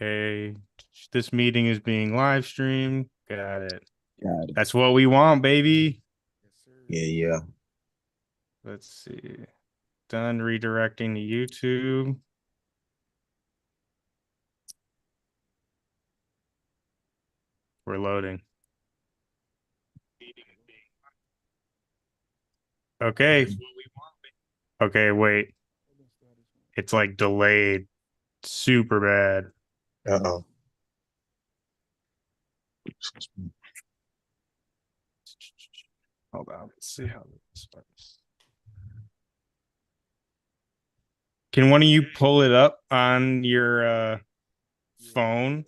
Okay. This meeting is being live streamed. Got it. Got it. That's what we want, baby. Yes, Yeah, sir. yeah. Let's see. Done redirecting to YouTube. We're loading. Okay. Okay, wait. It's like delayed super bad. Uh-oh. Hold on. Let's see how this works. Can one of you pull it up on your phone?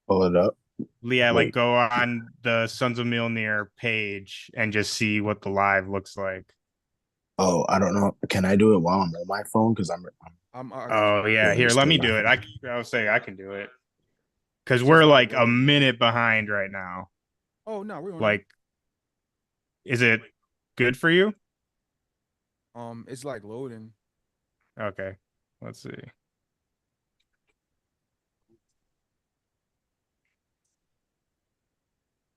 Pull it up. Yeah, like Wait. go on the Sons of Mjolnir page and just see what the live looks like. Oh, I don't know. Can I do it while I'm on my phone? Because I got you. Oh yeah, yeah, here, just let do it me my do it. phone. I'll say I can do it because It's just we're like like a loading. minute behind right now. Oh no, we're on there. Like, is it good for you? It's like loading. Okay, let's see.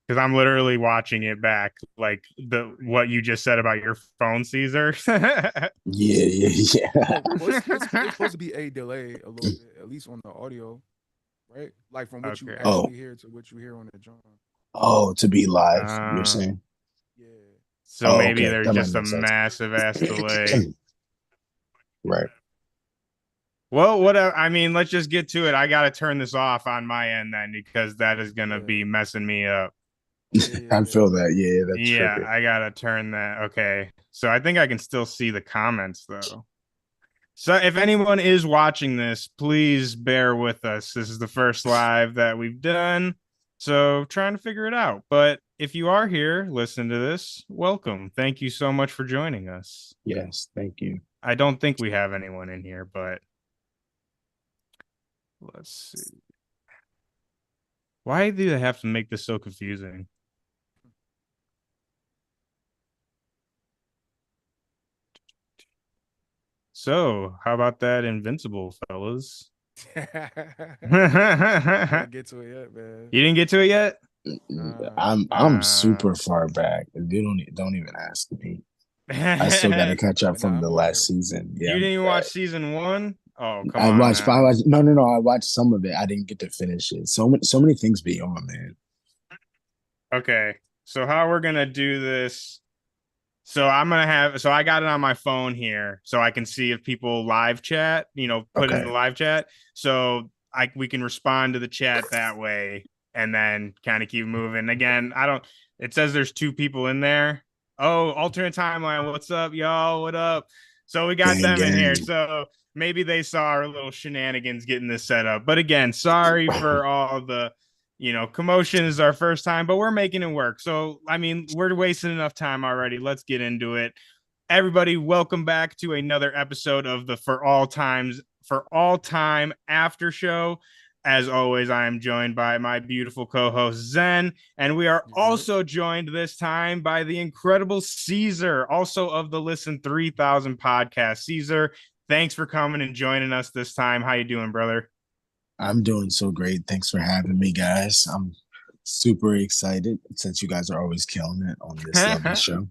Because I'm literally watching it back, like the what you just said about your phone, Caesar. Yeah, yeah, yeah. Oh, well, it's supposed to be a delay a little bit, at least on the audio, right? Like from what you Okay. Oh, actually hear to what you hear on the drum. oh, to be live, you're Uh, saying? Yeah. so Oh, maybe okay. there's That might just a make sense. massive ass delay. Right. Well, I mean, let's just get to it. I got to turn this off on my end then because that is going to Yeah. be messing me up. Yeah. Yeah. I Yeah. feel that. Yeah, that's Yeah, trippy. I got to turn that. Okay. So I think I can still see the comments though. So if anyone is watching this, please bear with us. This is the first live that we've done. So trying to figure it out. But if you are here, listen to this. Welcome. Thank you so much for joining us. Yes, thank you. I don't think we have anyone in here, but let's see. Why do they have to make this so confusing? So, how about that Invincible, fellas? I You didn't get to it yet, man. didn't get to it yet? Nah. I'm super far back. You don't even ask me. I still got to catch up But nah, from the I'm on last there. season. Yeah, You I'm didn't even watch back. season one? Oh, come I on watched, but now. no, no, no. I watched some of it. I didn't get to finish it. So many things be on, man. Okay. So how we're gonna do this. So I got it on my phone here so I can see if people live chat, put in Okay. the live chat. So we can respond to the chat that way and then kind of keep moving. Again, I don't it says there's two people in there. Oh, alternate timeline. What's up, y'all? What up? So we got Gang, them in here. gang. So maybe they saw our little shenanigans getting this set up. But again, sorry for all the commotion is our first time, but we're making it work. So, I mean, we're wasting enough time already. Let's get into it. Everybody, welcome back to another episode of the For All Time After Show. As always, I am joined by my beautiful co-host Zen, and we are Yeah. also joined this time by the incredible Caesar, also of the Listen 3000 podcast. Caesar, thanks for coming and joining us this time. How you doing, brother? I'm doing so great. Thanks for having me, guys. I'm super excited since you guys are always killing it on this lovely show.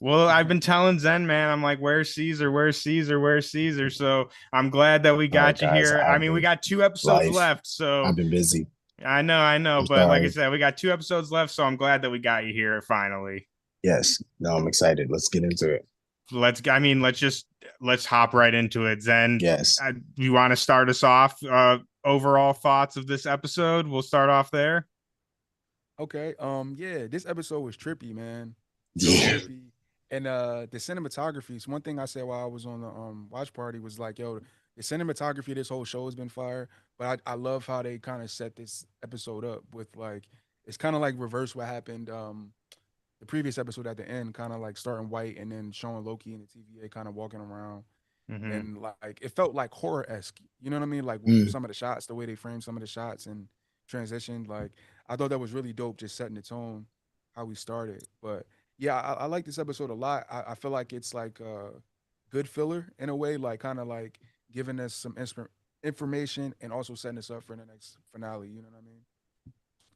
Well, I've been telling Zen, man, I'm like, where's Caesar? Where's Caesar? Where's Caesar? So I'm glad that we Oh, got you guys, here. I I've mean, we been got two episodes life. left. So I've been busy. I know. I'm But like I sorry. said, we got two episodes left. So I'm glad that we got you here finally. Yes. No, I'm excited. Let's get into it. Let's hop right into it. Zen, Yes. you want to start us off? Overall thoughts of this episode? We'll start off there. Okay. Yeah, this episode was trippy, man. So Yeah. trippy. And the cinematography is one thing I said while I was on the watch party was like, yo, the cinematography of this whole show has been fire. But I love how they kind of set this episode up with like it's kind of like reverse what happened the previous episode at the end, kind of like starting white and then showing Loki and the TVA kind of walking around. Mm-hmm. And like it felt like horror esque. You know what I mean? Like with Mm. some of the shots, the way they framed some of the shots and transitioned. Like I thought that was really dope, just setting the tone how we started. But yeah, I like this episode a lot. I feel like it's like good filler in a way, like kind of like giving us some information and also setting us up for the next finale. You know what I mean?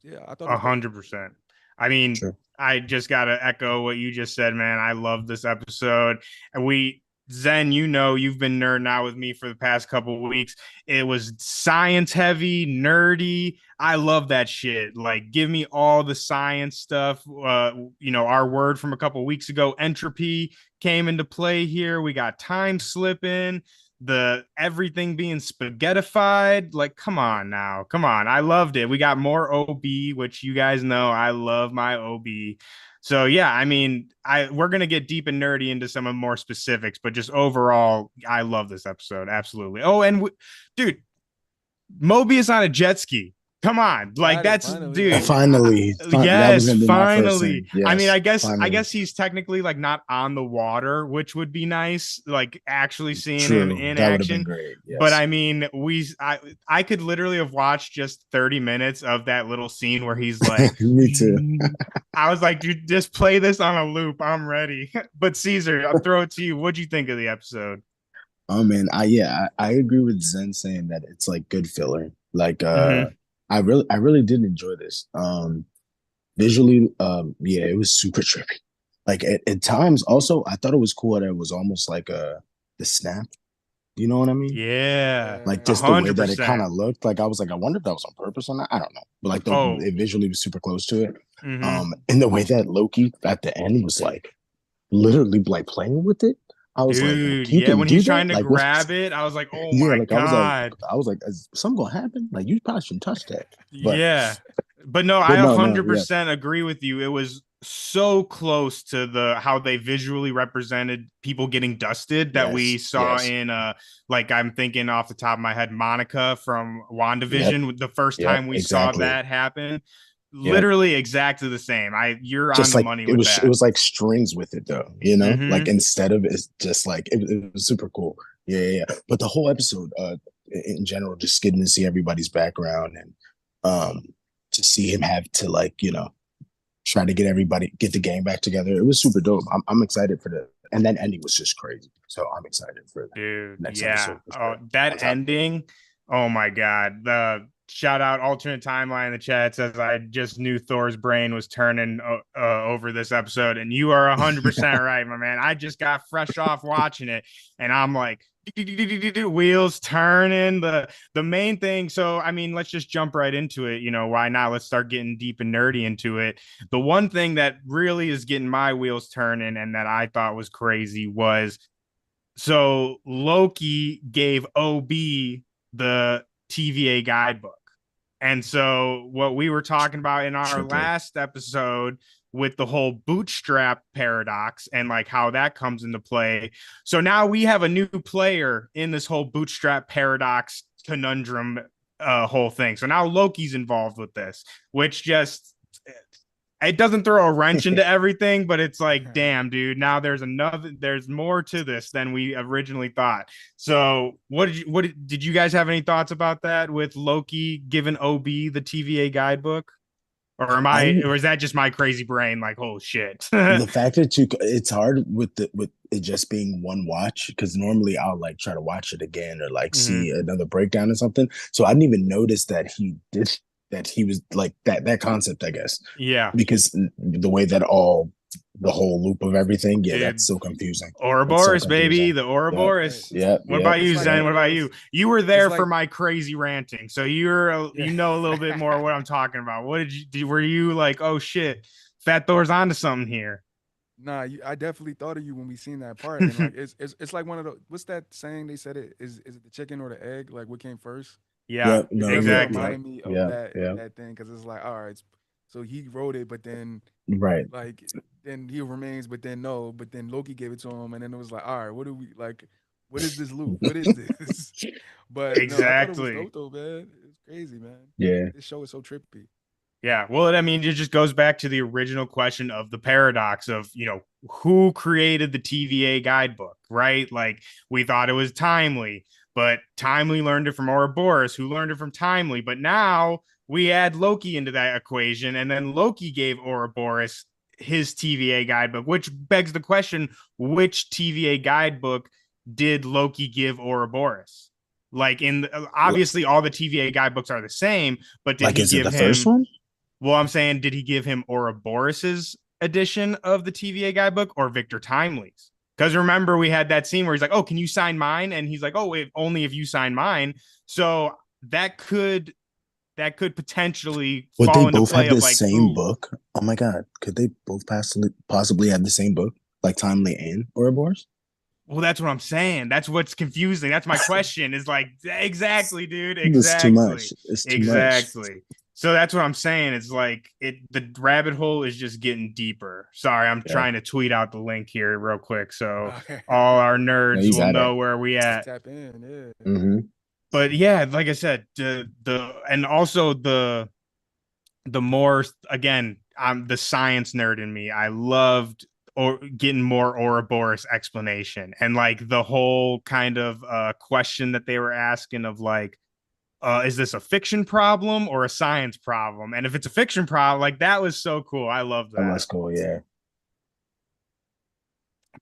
Yeah, I thought it was dope. 100%. I mean, Sure. I just gotta echo what you just said, man. I love this episode, and Zen, you've been nerding out with me for the past couple of weeks. It was science heavy, nerdy. I love that shit. Like, give me all the science stuff. Our word from a couple of weeks ago, entropy, came into play here. We got time slipping, the everything being spaghettified. Like, come on now, come on. I loved it. We got more OB, which you guys know I love my OB. So yeah, I mean, we're gonna get deep and nerdy into some of more specifics, but just overall, I love this episode absolutely. Oh, and dude, Mobius on a jet ski. Come on, like Got it that's finally. dude. Like, That was Yes, gonna be my first finally. thing. I mean, Yes, I finally. guess he's technically like not on the water, which would be nice, like actually seeing him True. in That would have been action. great. But Yes. I mean, I could literally have watched just 30 minutes of that little scene where he's like, Me too. I was like, dude, just play this on a loop. I'm ready. But Caesar, I'll throw it to you. What'd you think of the episode? Oh man, I agree with Zen saying that it's like good filler. Like Mm-hmm. I really did enjoy this. Visually, yeah, it was super trippy. Like at times also I thought it was cool that it was almost like the snap. You know what I mean? Yeah, Like yeah, a just the way hundred that it kind percent. of looked. Like I was like, I wonder if that was on purpose or not. I don't know. But like Oh, it visually was super close to it. mm-hmm. And the way that Loki at the end was like literally like playing with it. I was like, Dude, you yeah, can when he do was that? trying to Like what? grab it, I was like, oh Yeah, my like God. I was like, is something gonna happen? Like you probably shouldn't touch that. But Yeah. But no, I but no, yeah, 100% agree with you. It was so close to the how they visually represented people getting dusted that we yes, saw yes, in like I'm thinking off the top of my head, Monica from yep, WandaVision, the first yep, time we saw exactly. that happen. Yep. Literally exactly the same. You're on Just the like money with it that. was like strings with it though, you know? Like Mm-hmm. instead of it's just like it was super cool. Yeah, yeah, yeah. But the whole episode, in general, just getting to see everybody's background and to see him have to like, try to get the game back together. It was super dope. I'm excited for the and then ending was just crazy. So I'm excited for Dude, the next yeah. episode for Oh, sure. that On top of it. ending. Oh my God. The shout out alternate timeline in the chat says I just knew Thor's brain was turning over this episode, and you are 100% right, my man. I just got fresh off watching it, and I'm like, wheels turning. The main thing. So I mean, let's just jump right into it. Why not? Let's start getting deep and nerdy into it. The one thing that really is getting my wheels turning, and that I thought was crazy was so Loki gave OB the TVA guidebook. And so what we were talking about in our Triple. last episode with the whole bootstrap paradox and like how that comes into play. So now we have a new player in this whole bootstrap paradox conundrum whole thing. So now Loki's involved with this, which just it doesn't throw a wrench into everything, but it's like, damn, dude, now there's more to this than we originally thought. So did you guys have any thoughts about that with Loki giving OB the TVA guidebook? I Or is that just my crazy brain? Like, oh shit. the fact that it's hard with it just being one watch because normally I'll like try to watch it again or like Mm-hmm. see another breakdown or something. So I didn't even notice that he was like that concept, I guess, Yeah, because the way that all the whole loop of everything, yeah, that's dude. so confusing. That's so Ouroboros, baby, confusing. the Yep, right. Ouroboros. yep, What yep, about you, It's like Zen? one What of yep. about you? those. You were It's there for like my crazy ranting, so yeah. you know a little bit more what I'm talking about. What were you like? Oh shit, Fat Thor's onto something here. Nah, I definitely thought of you when we seen that part, and like it's like one of the what's that saying they said it is it the chicken or the egg? Like what came first? Yeah, Yep, no, It definitely yep, exactly. yep, reminded me of yep, that yep. that thing because it's like all right, so he wrote it, but then Right. like then he remains, but then no, but then Loki gave it to him, and then it was like all right, what do we like? What is this loop? What is this? But no, I thought it was Exactly. dope though, man. It's crazy, man. Yeah. This show is so trippy. Yeah. Well, I mean, it just goes back to the original question of the paradox of, who created the TVA guidebook, right? Like we thought it was Timely, but Timely learned it from Ouroboros, who learned it from Timely. But now we add Loki into that equation, and then Loki gave Ouroboros his TVA guidebook, which begs the question, which TVA guidebook did Loki give Ouroboros? Like obviously all the TVA guidebooks are the same, but did Like, he is it give the first him? one? Well, I'm saying, did he give him Ouroboros' edition of the TVA guidebook or Victor Timely's? Because remember, we had that scene where he's like, "Oh, can you sign mine?" And he's like, "Oh, wait, only if you sign mine." So that could potentially Would they fall into both play have of the like, same ooh, book? Oh my God. Could they both possibly have the same book? Like Timely and Ouroboros? well, that's what I'm saying. That's what's confusing. That's my question. Is like, exactly, dude. That's too Exactly. much. It's too much. Exactly. So that's what I'm saying. It's like the rabbit hole is just getting deeper. Sorry, I'm Yeah. trying to tweet out the link here real quick so Okay. all our No, nerds he's will at it. know where we at. Tap in, yeah. Mm-hmm. But yeah, like I said, the and also the more, again, I'm the science nerd in me. I loved or getting more Ouroboros explanation and like the whole kind of question that they were asking of like, is this a fiction problem or a science problem? And if it's a fiction problem, like that was so cool. I love That that. was cool. Yeah.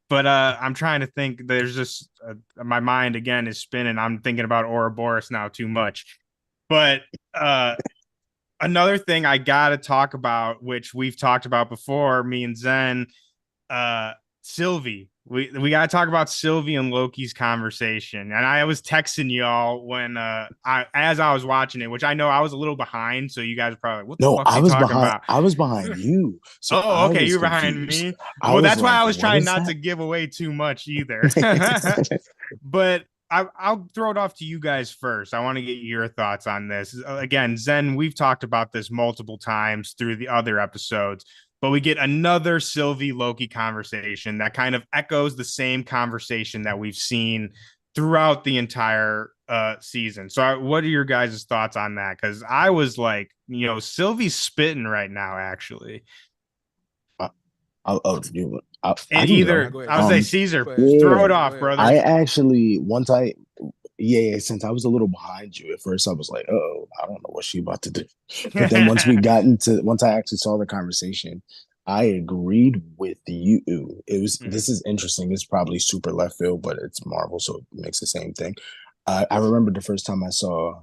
But I'm trying to think. There's just my mind again is spinning. I'm thinking about Ouroboros now too much. But uh, another thing I gotta talk about, which we've talked about before, me and Zen, uh Sylvie. We gotta talk about Sylvie and Loki's conversation. And I was texting y'all when I as I was watching it, which I know I was a little behind, so you guys are probably like, what the No, fuck's he talking about? I was behind you. So Oh, I okay, was you're behind confused. me. I Well, was that's why like, I was what trying is not that? to give away too much either. But I'll throw it off to you guys first. I want to get your thoughts on this. Again, Zen, we've talked about this multiple times through the other episodes, but we get another Sylvie Loki conversation that kind of echoes the same conversation that we've seen throughout the entire season. So, what are your guys' thoughts on that? Because I was like, Sylvie's spitting right now, actually. I, I It can Nah, go. either go ahead. I would say Go Caesar, ahead. throw Yeah, it Caesar, go off, ahead. brother. I actually yeah, since I was a little behind you at first, I was like, oh, I don't know what she about to do. But then once I actually saw the conversation, I agreed with you. Mhm. This is interesting. It's probably super left field, but it's Marvel, so it makes the same thing. I remember the first time I saw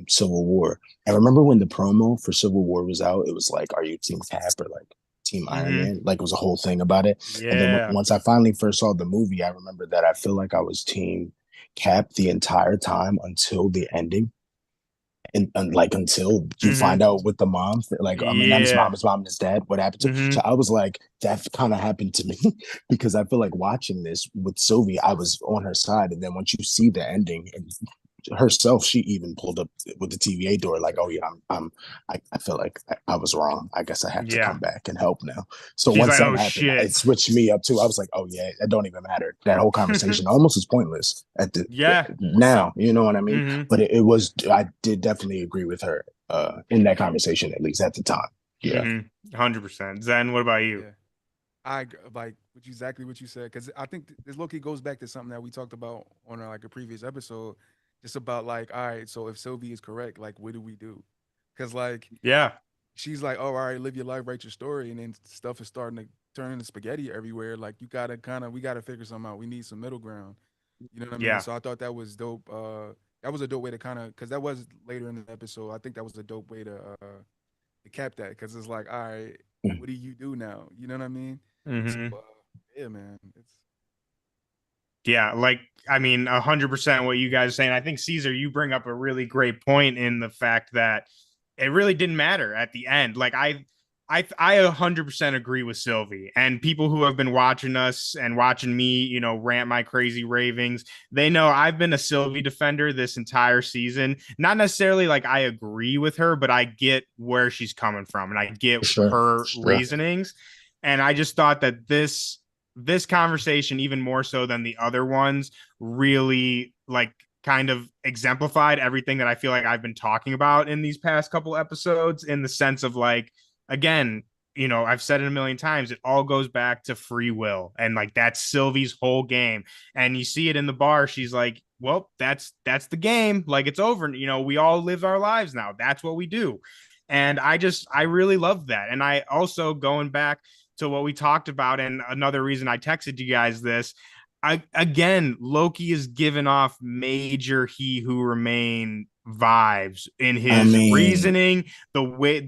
Civil War. I remember when the promo for Civil War was out, it was like, are you Team Cap or like Team Iron Mhm. Man? Like it was a whole thing about it. And then Yeah. once I finally first saw the movie, I remember that I feel like I was Team Cap the entire time until the ending. And like until you find Mhm. out with the mom, like I mean, not Yeah. his mom, his dad, what happened to. So Mhm. I was like, that kind of happened to me because I feel like watching this with Sylvie, I was on her side, and then once you see the ending and herself, she even pulled up with the TVA door, like, "Oh yeah, I feel like I was wrong. I guess I have to Yeah. come back and help now." So She's once like, that oh happened, shit. it switched me up too. I was like, "Oh yeah, that don't even matter. That whole conversation almost is pointless at the Yeah. now." You know what I mean? Mhm. But it was. I did definitely agree with her in that conversation, at least at the time. Yeah, Mhm. 100%. Zen, what about you? Yeah. Like exactly what you said because I think this Loki goes back to something that we talked about on like a previous episode, just about like, all right, so if Sylvie is correct, like, what do we do? Because like Yeah. she's like, oh, all right, live your life, write your story, and then stuff is starting to turn into spaghetti everywhere. Like you gotta we gotta figure something out. We need some middle ground. You know what I mean? Yeah. So I thought that was dope. That was a dope way to kind of because that was later in the episode. I think that was a dope way to cap that because it's like, all right, what do you do now? You know what I mean? So Mhm. yeah, man, it's Yeah, like I mean, 100% what you guys are saying. I think Caesar, you bring up a really great point in the fact that it really didn't matter at the end. Like I 100% agree with Sylvie and people who have been watching us and watching me, rant my crazy ravings. They know I've been a Sylvie defender this entire season. Not necessarily like I agree with her, but I get where she's coming from and I get for sure, her for sure. reasonings. And I just thought that this conversation, even more so than the other ones, really like kind of exemplified everything that I feel like I've been talking about in these past couple episodes, in the sense of like, again, I've said it a million times, it all goes back to free will. And like that's Sylvie's whole game. And you see it in the bar. She's like, well, that's the game. Like it's over. We all live our lives now. That's what we do. And I really love that. And I also, going back to what we talked about, and another reason I texted you guys this, again, Loki is giving off major He Who Remain vibes in I his mean, reasoning, the way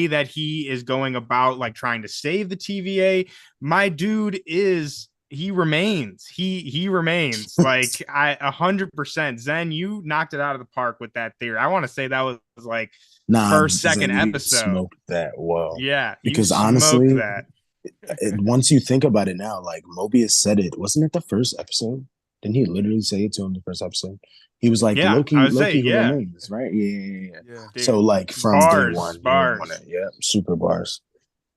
that he is going about like trying to save the TVA. My dude is he remains. He remains. Like I 100%. Zen, you knocked it out of the park with that theory. I want to say that was like nah, first, second Zen, you episode. smoked that well. Yeah, you Because smoked honestly, that. once you think about it now, like Mobius said it, wasn't it the first episode? Didn't he literally say it to him the first episode? He was like, Yeah, I would say, Loki who yeah. remains, right? Yeah, yeah, yeah. Yeah. So Dude, like from day bars, one, he was on bars. it. Yeah, super bars.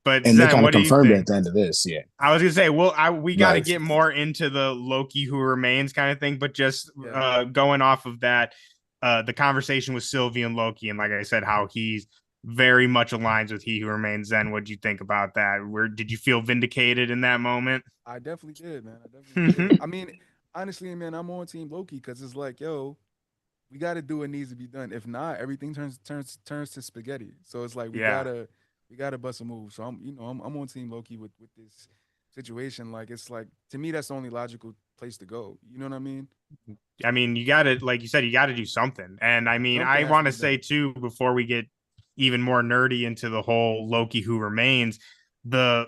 But And they Zen, kind of what do you confirmed it at think? the end of this. Yeah. I was gonna say, well, we got to Like, get more into the Loki who remains kind of thing, but just Yeah. going off of that, the conversation with Sylvie and Loki, and like I said, how he's very much aligns with He Who Remains. Zen, what did you think about that? Where did you feel vindicated in that moment? I definitely did, man. I definitely did. I mean, honestly, man, I'm on Team Loki because it's like, yo, we got to do what needs to be done. If not, everything turns to spaghetti. So it's like Yeah, we gotta bust a move. So I'm on Team Loki with this situation. Like it's like to me that's the only logical place to go. You know what I mean? I mean, you got to, like you said, you got to do something. And I mean, Something I has to want to be say done. too, before we get even more nerdy into the whole Loki who remains, the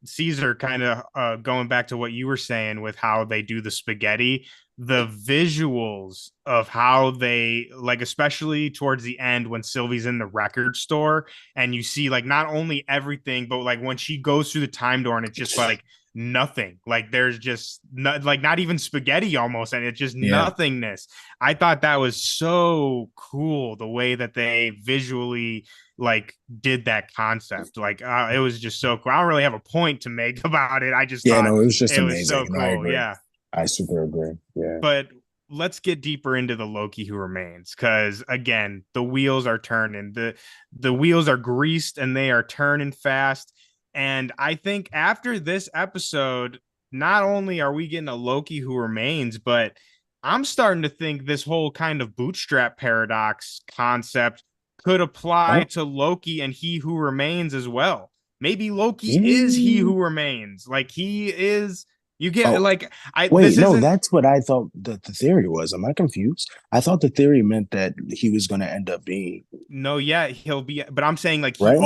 Caesar kind of going back to what you were saying with how they do the spaghetti, the visuals of how they like, especially towards the end when Sylvie's in the record store and you see like not only everything, but like when she goes through the time door and it's just like nothing, like there's just like not even spaghetti almost, and it's just yeah. nothingness. I thought that was so cool the way that they visually like did that concept. Like it was just so cool. I don't really have a point to make about it. I just Yeah, thought no, it was just it was amazing. so No, I cool. agree. Yeah. I super agree. Yeah. But let's get deeper into the Loki who remains, because again, the wheels are turning. The wheels are greased and they are turning fast. And I think after this episode, not only are we getting a Loki who remains, but I'm starting to think this whole kind of bootstrap paradox concept could apply Huh? to Loki and he who remains as well. Maybe Loki is he Mm. who remains. Like he is, you get Oh, like I wait, this no, isn't that's what I thought that the theory was. Am I confused? I thought the theory meant that he was going to end up being, no, yeah, he'll be, but I'm saying like right?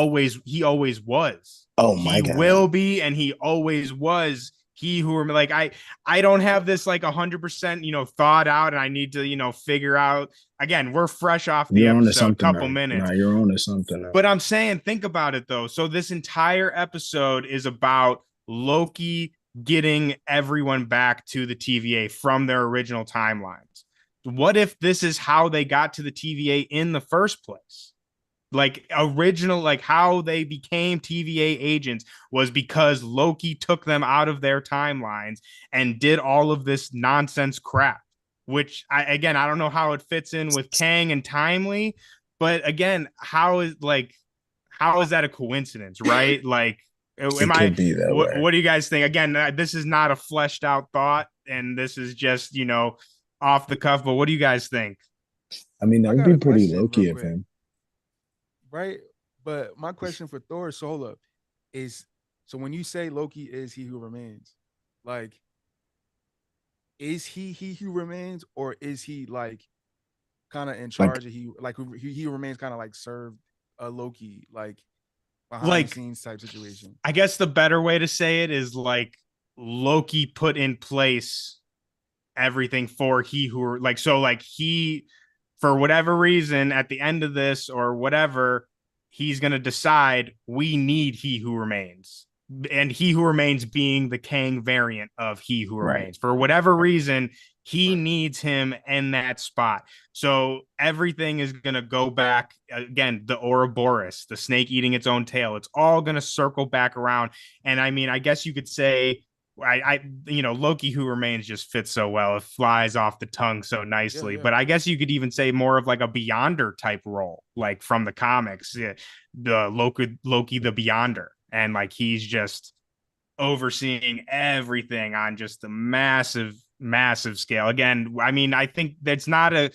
he always was. Oh my He God. will be, and he always was he who were like I don't have this like 100% thought out, and I need to figure out. Again, we're fresh off the You're on to episode, something couple now. Nah, minutes. you're on to something now. But I'm saying, think about it though. So this entire episode is about Loki getting everyone back to the TVA from their original timelines. What if this is how they got to the TVA in the first place? Like original, like how they became TVA agents was because Loki took them out of their timelines and did all of this nonsense crap. Which I don't know how it fits in with Kang and Timely, but again, how is that a coincidence, right? Like, It am I? could be that way. What do you guys think? Again, this is not a fleshed out thought, and this is just off the cuff. But what do you guys think? I mean, that I would got be a pretty question real Loki of quick, him. right? But my question for Thor, so hold up, is so when you say Loki is he who remains, like, is he who remains, or is he like kind of in Like, charge of he remains kind of like served a Loki like behind the Like, scenes type situation? I guess the better way to say it is like Loki put in place everything for he who like so like he for whatever reason at the end of this or whatever, he's going to decide we need he who remains, and he who remains being the Kang variant of he who right. remains. For whatever Right. reason, he Right. needs him in that spot. So everything is going to go back again, the Ouroboros, the snake eating its own tail. It's all going to circle back around. And I mean, I guess you could say Loki who remains just fits so well. It flies off the tongue so Yeah, nicely. yeah. But I guess you could even say more of like a Beyonder type role, like from the comics, yeah, the Loki the Beyonder, and like he's just overseeing everything on just a massive scale. Again, I mean, I think that's not a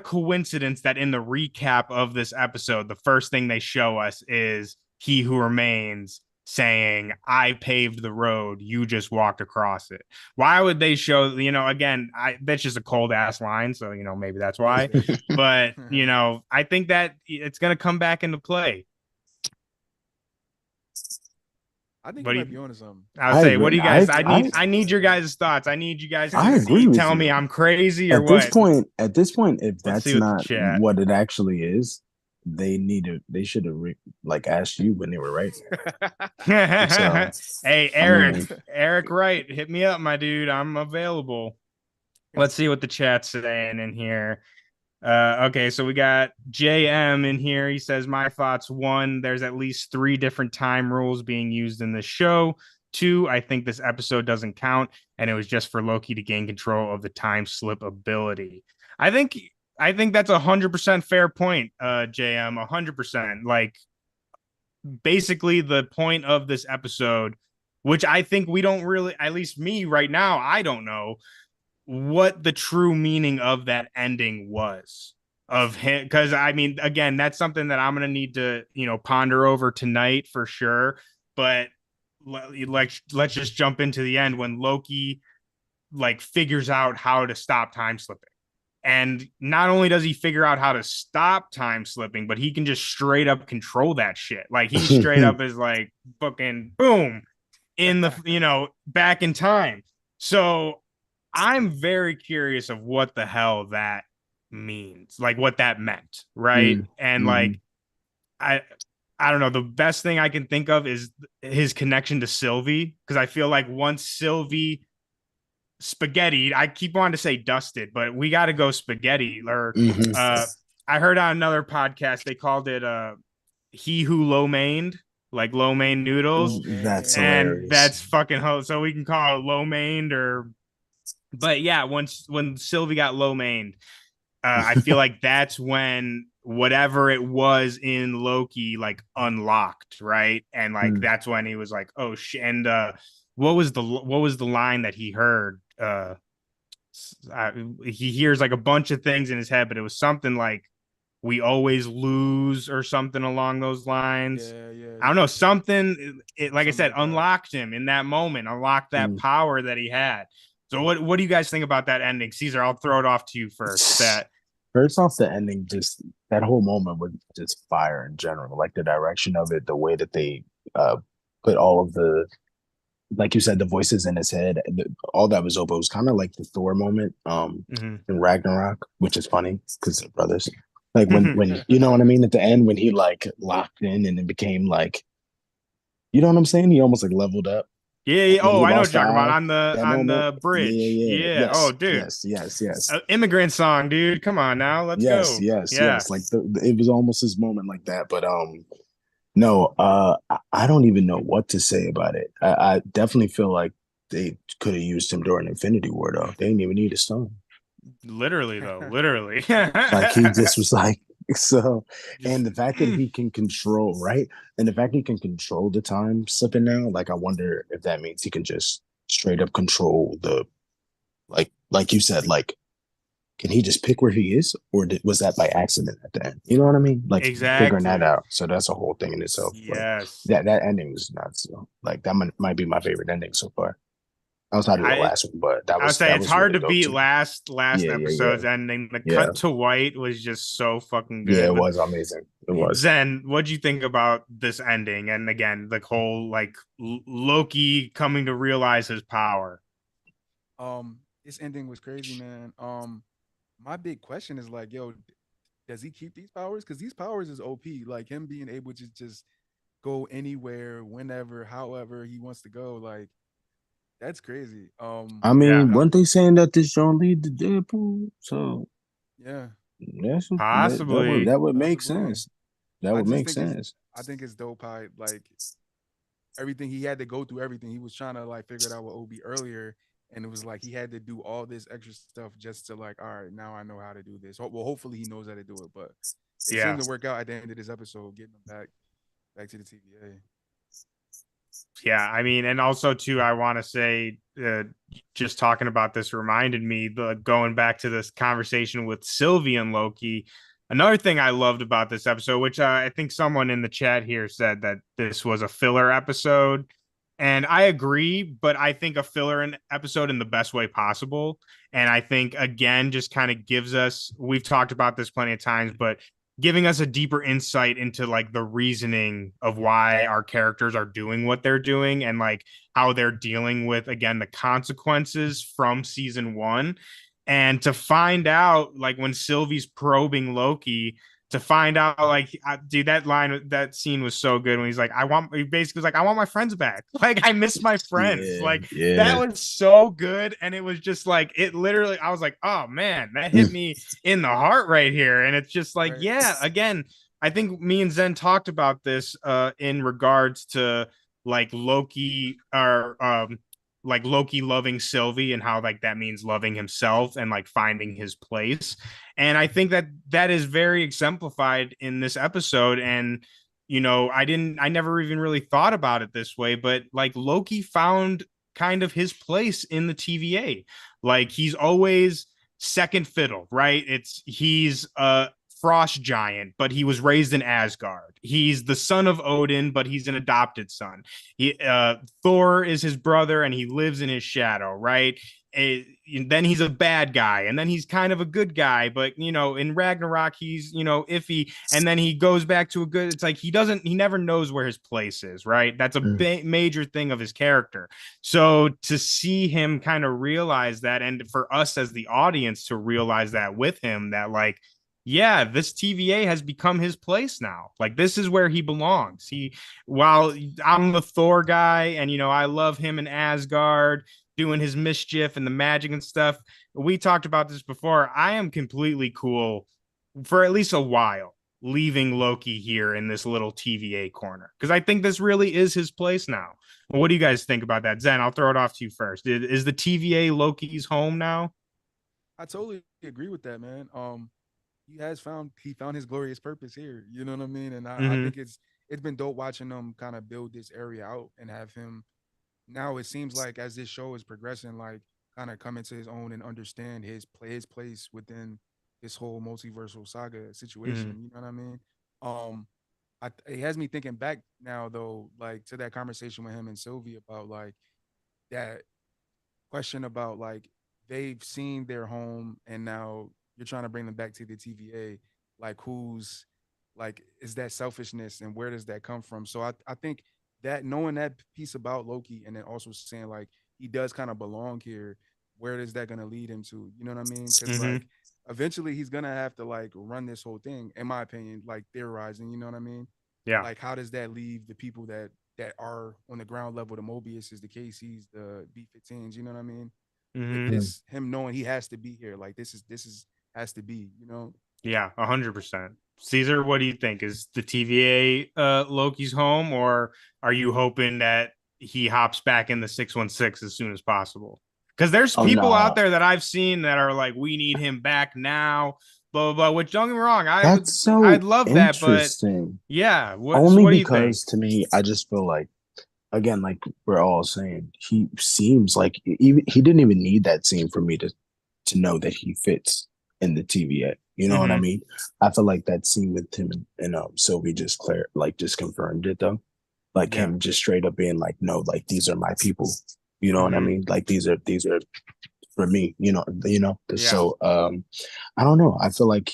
coincidence that in the recap of this episode, the first thing they show us is he who remains saying, I paved the road, you just walked across it. Why would they show, again, that's just a cold ass line, so maybe that's It is why. very true. But I think that it's going to come back into play. I think you But might be onto something. I'll I say, what agree. do you guys? I I need your guys' thoughts. I need you guys to I agree with tell me you. I'm crazy or At this what. point, if Let's see that's what the not chat. what it actually is, they should have like asked you when they were writing it. So Hey, I mean, Eric Wright, hit me up, my dude. I'm available. Let's see what the chat's saying in here. Okay, so we got JM in here. He says, my thoughts: one, there's at least 3 different time rules being used in this show. 2, I think this episode doesn't count, and it was just for Loki to gain control of the time slip ability. I think that's 100% fair point, JM. 100%. Like, basically the point of this episode, which I think we don't really, at least me right now, I don't know what the true meaning of that ending was of him. Because I mean, again, that's something that I'm gonna need to ponder over tonight for sure. But like, let's just jump into the end when Loki like figures out how to stop time slipping. And not only does he figure out how to stop time slipping, but he can just straight up control that shit. Like, he straight up is like fucking boom in the back in time. So I'm very curious of what the hell that means, like what that meant, right? And mm-hmm. like, I I don't know. The best thing I can think of is his connection to Sylvie, because I feel like once Sylvie spaghetti, I keep wanting to say dusted, but we got to go spaghetti. Or Mm-hmm. I heard on another podcast they called it he who lo mained, like lo mein noodles, That's and hilarious. that's fucking so we can call it lo mained. Or but yeah, once when Sylvie got lo mained, I feel like that's when whatever it was in Loki like unlocked, right? And like that's when he was like, oh shit. And what was the line that he heard? He hears like a bunch of things in his head, but it was something like, we always lose, or something along those lines. Yeah, yeah. I don't know, something like I Something said, like that. unlocked him in that moment, unlocked that power that he had. So what do you guys think about that ending? Caesar, I'll throw it off to you first. That First off, the ending, just that whole moment was just fire in general. Like the direction of it, the way that they uh put all of the, like you said, the voices in his head, all that was over. It was kind of like the Thor moment, in Ragnarok, which is funny because they're brothers. Like when you know what I mean at the end when he like locked in and it became like, you know what I'm saying? He almost like leveled up yeah, yeah. when Oh, he I know what lost the you're talking about eye. on That moment, the yeah, bridge. yeah, Yeah. Oh, yes, dude. yes, yes, yes, Immigrant song, dude. Come on now, let's yes, go. yes, Yeah. yes. Like it was almost his moment like that. But no, I don't even know what to say about it. I definitely feel like they could have used him during Infinity War though. They didn't even need a stone. Literally though, literally. Like he just was like so, Just and the fact that he can control, right? And the fact he can control the time slipping now, like I wonder if that means he can just straight up control the, like you said, like can he just pick where he is, or was that by accident at the end? You know what I mean? Like figuring that exactly. out. So that's a whole thing in itself. But Yes. that ending was nuts. So, like that might be my favorite ending so far, outside of the I last one. But that I would was say that it's was hard really to dope beat too. last Yeah, yeah, yeah, episode's ending. The yeah, cut to white was just so fucking yeah. good. It But was amazing. It was. Zen, what'd you think about this ending? And again, the whole like Loki coming to realize his power. This ending was crazy, man. My big question is like, yo, does he keep these powers? Because these powers is OP. Like him being able to just go anywhere, whenever, however he wants to go. Like that's crazy. I Yeah, mean, weren't they saying that this John lead to Deadpool? So Yeah, possibly. that would make possibly. sense. That I would just make think it's sense. I think it's dope how like everything he had to go through everything. He was trying to like figure it out with Obi earlier, and it was like he had to do all this extra stuff just to like, all right, now I know how to do this. Well, hopefully he knows how to do it, but it Yeah. seemed to work out at the end of this episode, getting him back to the TVA. Yeah, I mean, and also too, I want to say, just talking about this reminded me, the going back to this conversation with Sylvie and Loki. Another thing I loved about this episode, which I think someone in the chat here said that this was a filler episode. And I agree, but I think a filler episode in the best way possible. And I think, again, just kind of gives us, we've talked about this plenty of times, but giving us a deeper insight into like the reasoning of why our characters are doing what they're doing and like how they're dealing with, again, the consequences from season one. And to find out, like when Sylvie's probing Loki, to find out, like, dude, that scene was so good when he's like, he basically was like, I want my friends back. Like, I miss my friends. Yeah, Like, that yeah. was so good. And it was just like, it literally, I was like, oh man, that hit me in the heart right here. And it's just like, Right. yeah, again, I think me and Zen talked about this in regards to like Loki or like Loki loving Sylvie and how like that means loving himself and like finding his place. And I think that that is very exemplified in this episode. And I never even really thought about it this way, but like Loki found kind of his place in the TVA. Like he's always second fiddle, right? He's a frost giant, but he was raised in Asgard. He's the son of Odin, but he's an adopted son. Thor is his brother, and he lives in his shadow, right? Then he's a bad guy, and then he's kind of a good guy, but in Ragnarok he's iffy, and then he goes back to a good. It's like he never knows where his place is, right? That's a major thing of his character. So to see him kind of realize that, and for us as the audience to realize that with him, that like, yeah, this TVA has become his place now. Like this is where he belongs. While I'm the Thor guy, and I love him in Asgard doing his mischief and the magic and stuff. We talked about this before. I am completely cool for at least a while leaving Loki here in this little TVA corner because I think this really is his place now. Well, what do you guys think about that? Zen, I'll throw it off to you first. Is the TVA Loki's home now? I totally agree with that, man. He found his glorious purpose here. You know what I mean? And I Mm-hmm. think it's been dope watching him kind of build this area out and have him now. It seems like as this show is progressing, like kind of come into his own and understand his place within this whole multiversal saga Mm-hmm. situation. You know what I mean? Um, it has me thinking back now though, like to that conversation with him and Sylvie about like that question about like they've seen their home and now you're trying to bring them back to the TVA. Like who's like is that selfishness and where does that come from? So I think that knowing that piece about Loki and then also saying like he does kind of belong here, where is that gonna lead him to? You know what I mean? Because Mm-hmm. like eventually he's gonna have to like run this whole thing, in my opinion, like theorizing, you know what I mean? Yeah. Like how does that leave the people that are on the ground level? The Mobius is the Casey's, the B-15s, you know what I mean? With Mm-hmm. this him knowing he has to be here, like this is has to be, you know. Yeah, 100%. Caesar, what do you think? Is the TVA Loki's home, or are you hoping that he hops back in the 616 as soon as possible? Because there's Oh people out no, there that I've seen that are like, we need him back now, blah blah blah. Which don't get me wrong, that's I'd so love that, but interesting. yeah, so Only what do you think? because to me, I just feel like again, like we're all saying, he seems like even he didn't even need that scene for me to know that he fits in the TVA. You know what I Mm-hmm. mean? I feel like that scene with him and Sylvie just confirmed it though. Like Yeah. him just straight up being like, no, like these are my people. You know what I Mm-hmm. mean? Like these are for me. Yeah. So I don't know. I feel like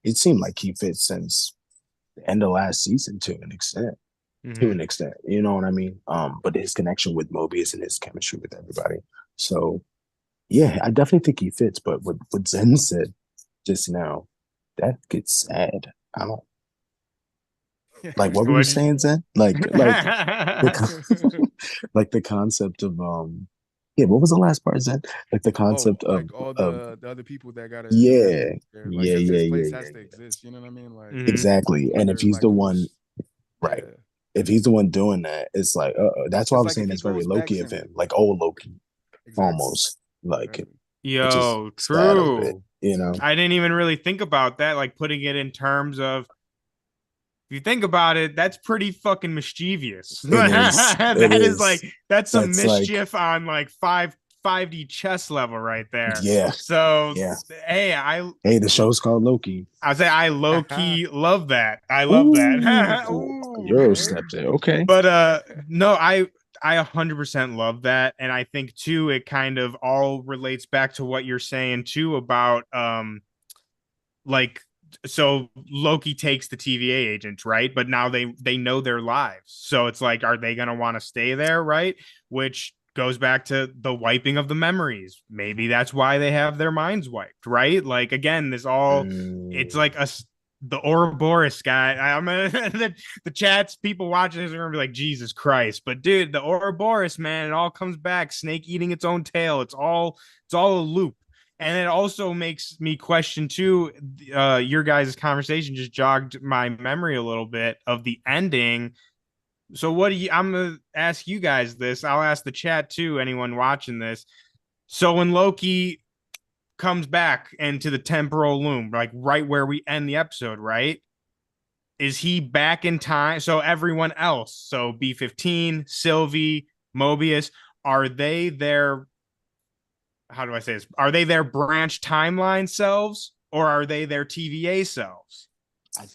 it seemed like he fits since the end of last season to an extent. To Mm-hmm. an extent, you know what I mean? But his connection with Mobius and his chemistry with everybody. So yeah, I definitely think he fits. But what Zen said just now, that gets sad. I don't like what were you What? saying, Zen? Like like the concept of yeah, what was the last part, Zen? Like the Oh, concept like all of the other people that gotta have to yeah, be there. Like yeah, his yeah, yeah, place yeah, has to yeah. exist, you know what I mean? Like Mm-hmm. Exactly. And if whether he's like the one, who's right. yeah. If he's the one doing that, it's like, that's why I Cause was like if saying he it's very goes back Loki of since him, like old Loki, exactly, almost. Like exactly. which is Yo, sad a bit, true. you know. I didn't even really think about that, like putting it in terms of, if you think about it, that's pretty fucking mischievous. It is. It That is like, is. that's some That's like mischief on like five 5D chess level right there. Yeah, So yeah. hey, Hey, the show's called Loki. I say I low key love that. I love that. Ooh, Ooh. Euro stepped in. Okay. But no, I 100% love that, and I think too it kind of all relates back to what you're saying too about like so Loki takes the TVA agents, right? But now they know their lives. So it's like, are they gonna want to stay there, right? Which goes back to the wiping of the memories. Maybe that's why they have their minds wiped, right? Like again, this all it's like the Ouroboros guy. I'm gonna the chats, people watching this are gonna be like, Jesus Christ. But dude, the Ouroboros, man, it all comes back. Snake eating its own tail. It's all a loop. And it also makes me question too. Your guys' conversation just jogged my memory a little bit of the ending. So what do you? I'm gonna ask you guys this. I'll ask the chat too. Anyone watching this? So when Loki comes back into the temporal loom, like right where we end the episode, right? Is he back in time? So everyone else, so B-15, Sylvie, Mobius, are they their how do I say this? Are they their branch timeline selves or are they their TVA selves?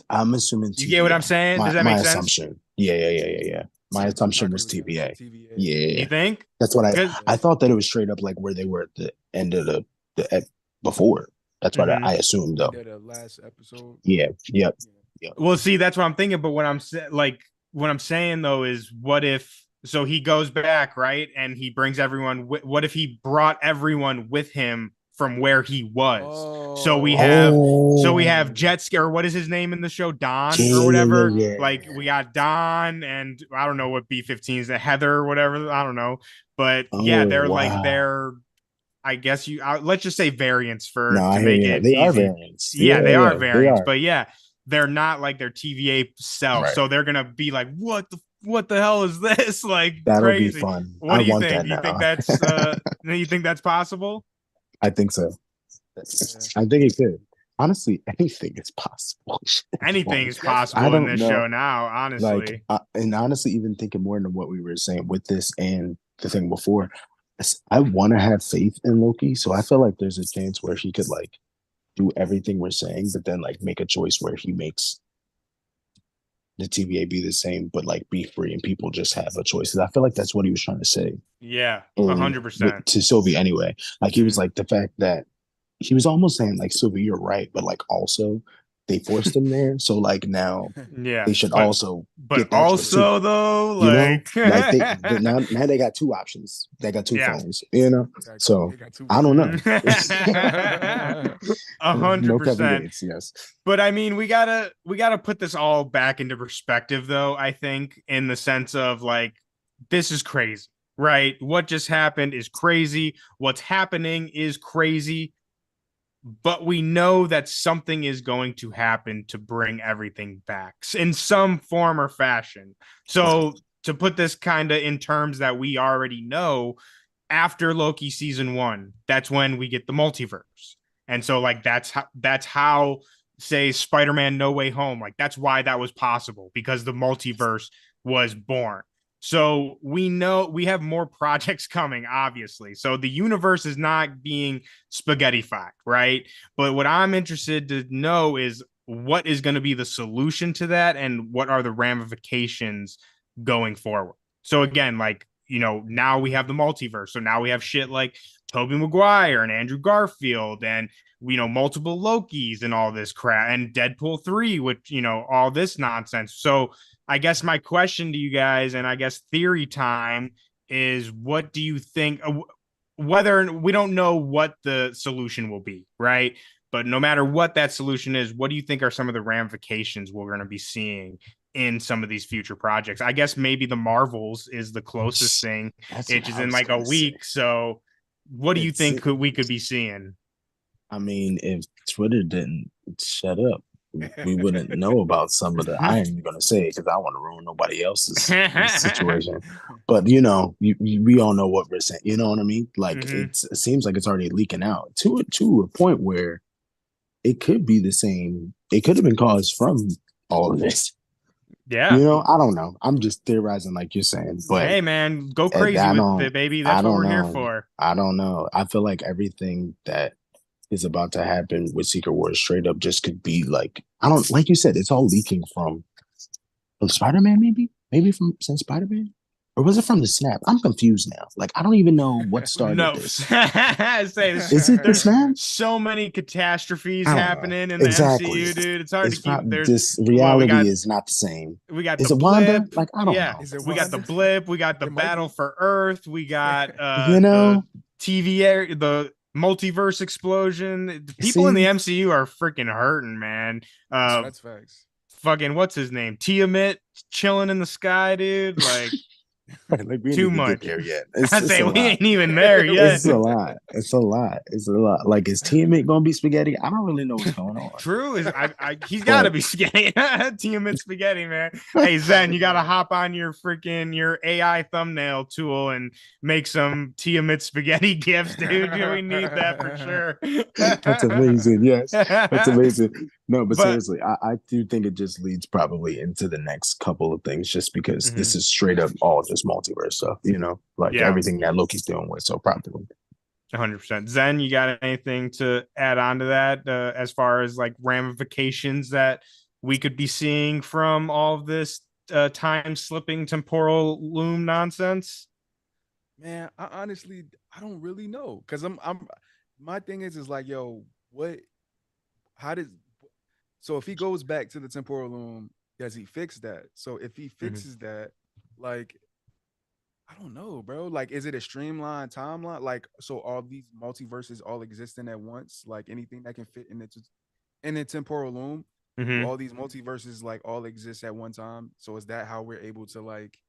I'm assuming You get what I'm TVA. saying? Does that My make sense? assumption. Yeah. My assumption was agree with that. TVA. TVA. You Yeah. think? That's what Because I thought that it was straight up like where they were at the end of the before. That's what I assumed though. End of the last episode. Yeah. Yep. well, see, that's what I'm thinking. But what I'm saying though is, what if? So he goes back, right, and he brings everyone. What if he brought everyone with him from where he was? So we have, so we have Oh. Jet Ski, or what is his name in the show, Don or whatever. Yeah. Like we got Don, and I don't know what B-15 is, Heather or whatever. I don't know, but yeah, Oh they're like wow. I guess let's just say variants No, for I to hear make you. it They are easy. variants. Yeah, they are Yeah, they variants, are. but yeah, they're not like their TVA self. Right. So they're gonna be like, what the hell is this? Like That'll be crazy. fun. What I do you want think? that Do now. you think that's possible? I think so. Yeah. I think it could. Honestly, anything is possible. Anything is I possible in don't this know. show now, Like, honestly. and honestly, even thinking more into what we were saying with this and the thing before, I want to have faith in Loki. So I feel like there's a chance where he could like do everything we're saying, but then like make a choice where he makes the TVA be the same, but like be free and people just have a choice. 'Cause I feel like that's what he was trying to say. Yeah, And 100%. to Sylvie anyway, like he was Mhm. like the fact that he was almost saying like Sylvie, you're right, but like also they forced him there, so like now Yeah, they should also but get that choice too. also though, You know, like like now they got two options. They got two yeah. phones. You know, so They got two I don't know. phones. No Kevin 100%. Gates. Yes. But I mean, we gotta put this all back into perspective, though. I think in the sense of like, this is crazy, right? What just happened is crazy. What's happening is crazy. But we know that something is going to happen to bring everything back in some form or fashion. So to put this kind of in terms that we already know, after Loki season 1, that's when we get the multiverse. And so like that's how say Spider-Man No Way Home, like that's why that was possible, because the multiverse was born. So we know we have more projects coming, obviously. So the universe is not being spaghettified, right? But what I'm interested to know is what is going to be the solution to that and what are the ramifications going forward. So again, like, now we have the multiverse. So now we have shit like Tobey Maguire and Andrew Garfield and multiple Lokis and all this crap and Deadpool 3, which, all this nonsense. So I guess my question to you guys, and I guess theory time, is what do you think? Whether we don't know what the solution will be, right? But no matter what that solution is, what do you think are some of the ramifications we're going to be seeing in some of these future projects? I guess maybe the Marvels is the closest thing, which is in like a week. So what do you think we could be seeing? I mean, if Twitter didn't shut up, we wouldn't know about some of the. I ain't gonna say it because I want to ruin nobody else's situation. But we all know what we're saying. You know what I mean? Like it seems like it's already leaking out to a point where it could be the same. It could have been caused from all of this. Yeah. I don't know. I'm just theorizing, like you're saying, but Hey, man, go I crazy with don't. it, baby. I That's what don't we're here know. for. I don't know. I feel like everything that is about to happen with Secret Wars straight up just could be like I don't like you said. It's all leaking from Spider Man, maybe from since Spider Man, or was it from the Snap? I'm confused now. Like I don't even know what started No, this. say Is it the there's Snap? so many catastrophes I don't know. happening in the Exactly. MCU, dude. It's hard to It's keep. probably There's this what reality is not the same. we got the Is it Wanda? blip. Like I don't Yeah, know. Is it we got the Wanda? blip. We got the It might battle be. for Earth. We got You the know, the multiverse explosion. People in the see, MCU are freaking hurting, man. No, Uh, that's facts. fucking what's his name? Tiamat chilling in the sky, dude. Like like we didn't too even get much. there yet. I It's say a we lot. ain't even there We- yet. It's a lot. It's a lot. It's a lot. Like is teammate gonna be spaghetti? I don't really know what's going on. True is he's got to But be spaghetti. Tiamat spaghetti, man. Hey Zen, you got to hop on your AI thumbnail tool and make some Tiamat spaghetti gifs, dude. We need that for sure. that's amazing. Yes, that's amazing. No, but But seriously, I do think it just leads probably into the next couple of things, just because this mhm, is straight up all just multiverse stuff. Like yeah, everything that Loki's doing with. So probably. 100%. Zen, you got anything to add on to that as far as like ramifications that we could be seeing from all of this time slipping temporal loom nonsense? Man, I don't really know because I'm my thing is like yo, what how does so if he goes back to the temporal loom, does he fix that? So if he Mhm. fixes that, like I don't know, bro. Like, is it a streamlined timeline? Like, so all these multiverses all existing at once, like anything that can fit in the temporal loom, do Mhm. all these multiverses like all exist at one time? So is that how we're able to like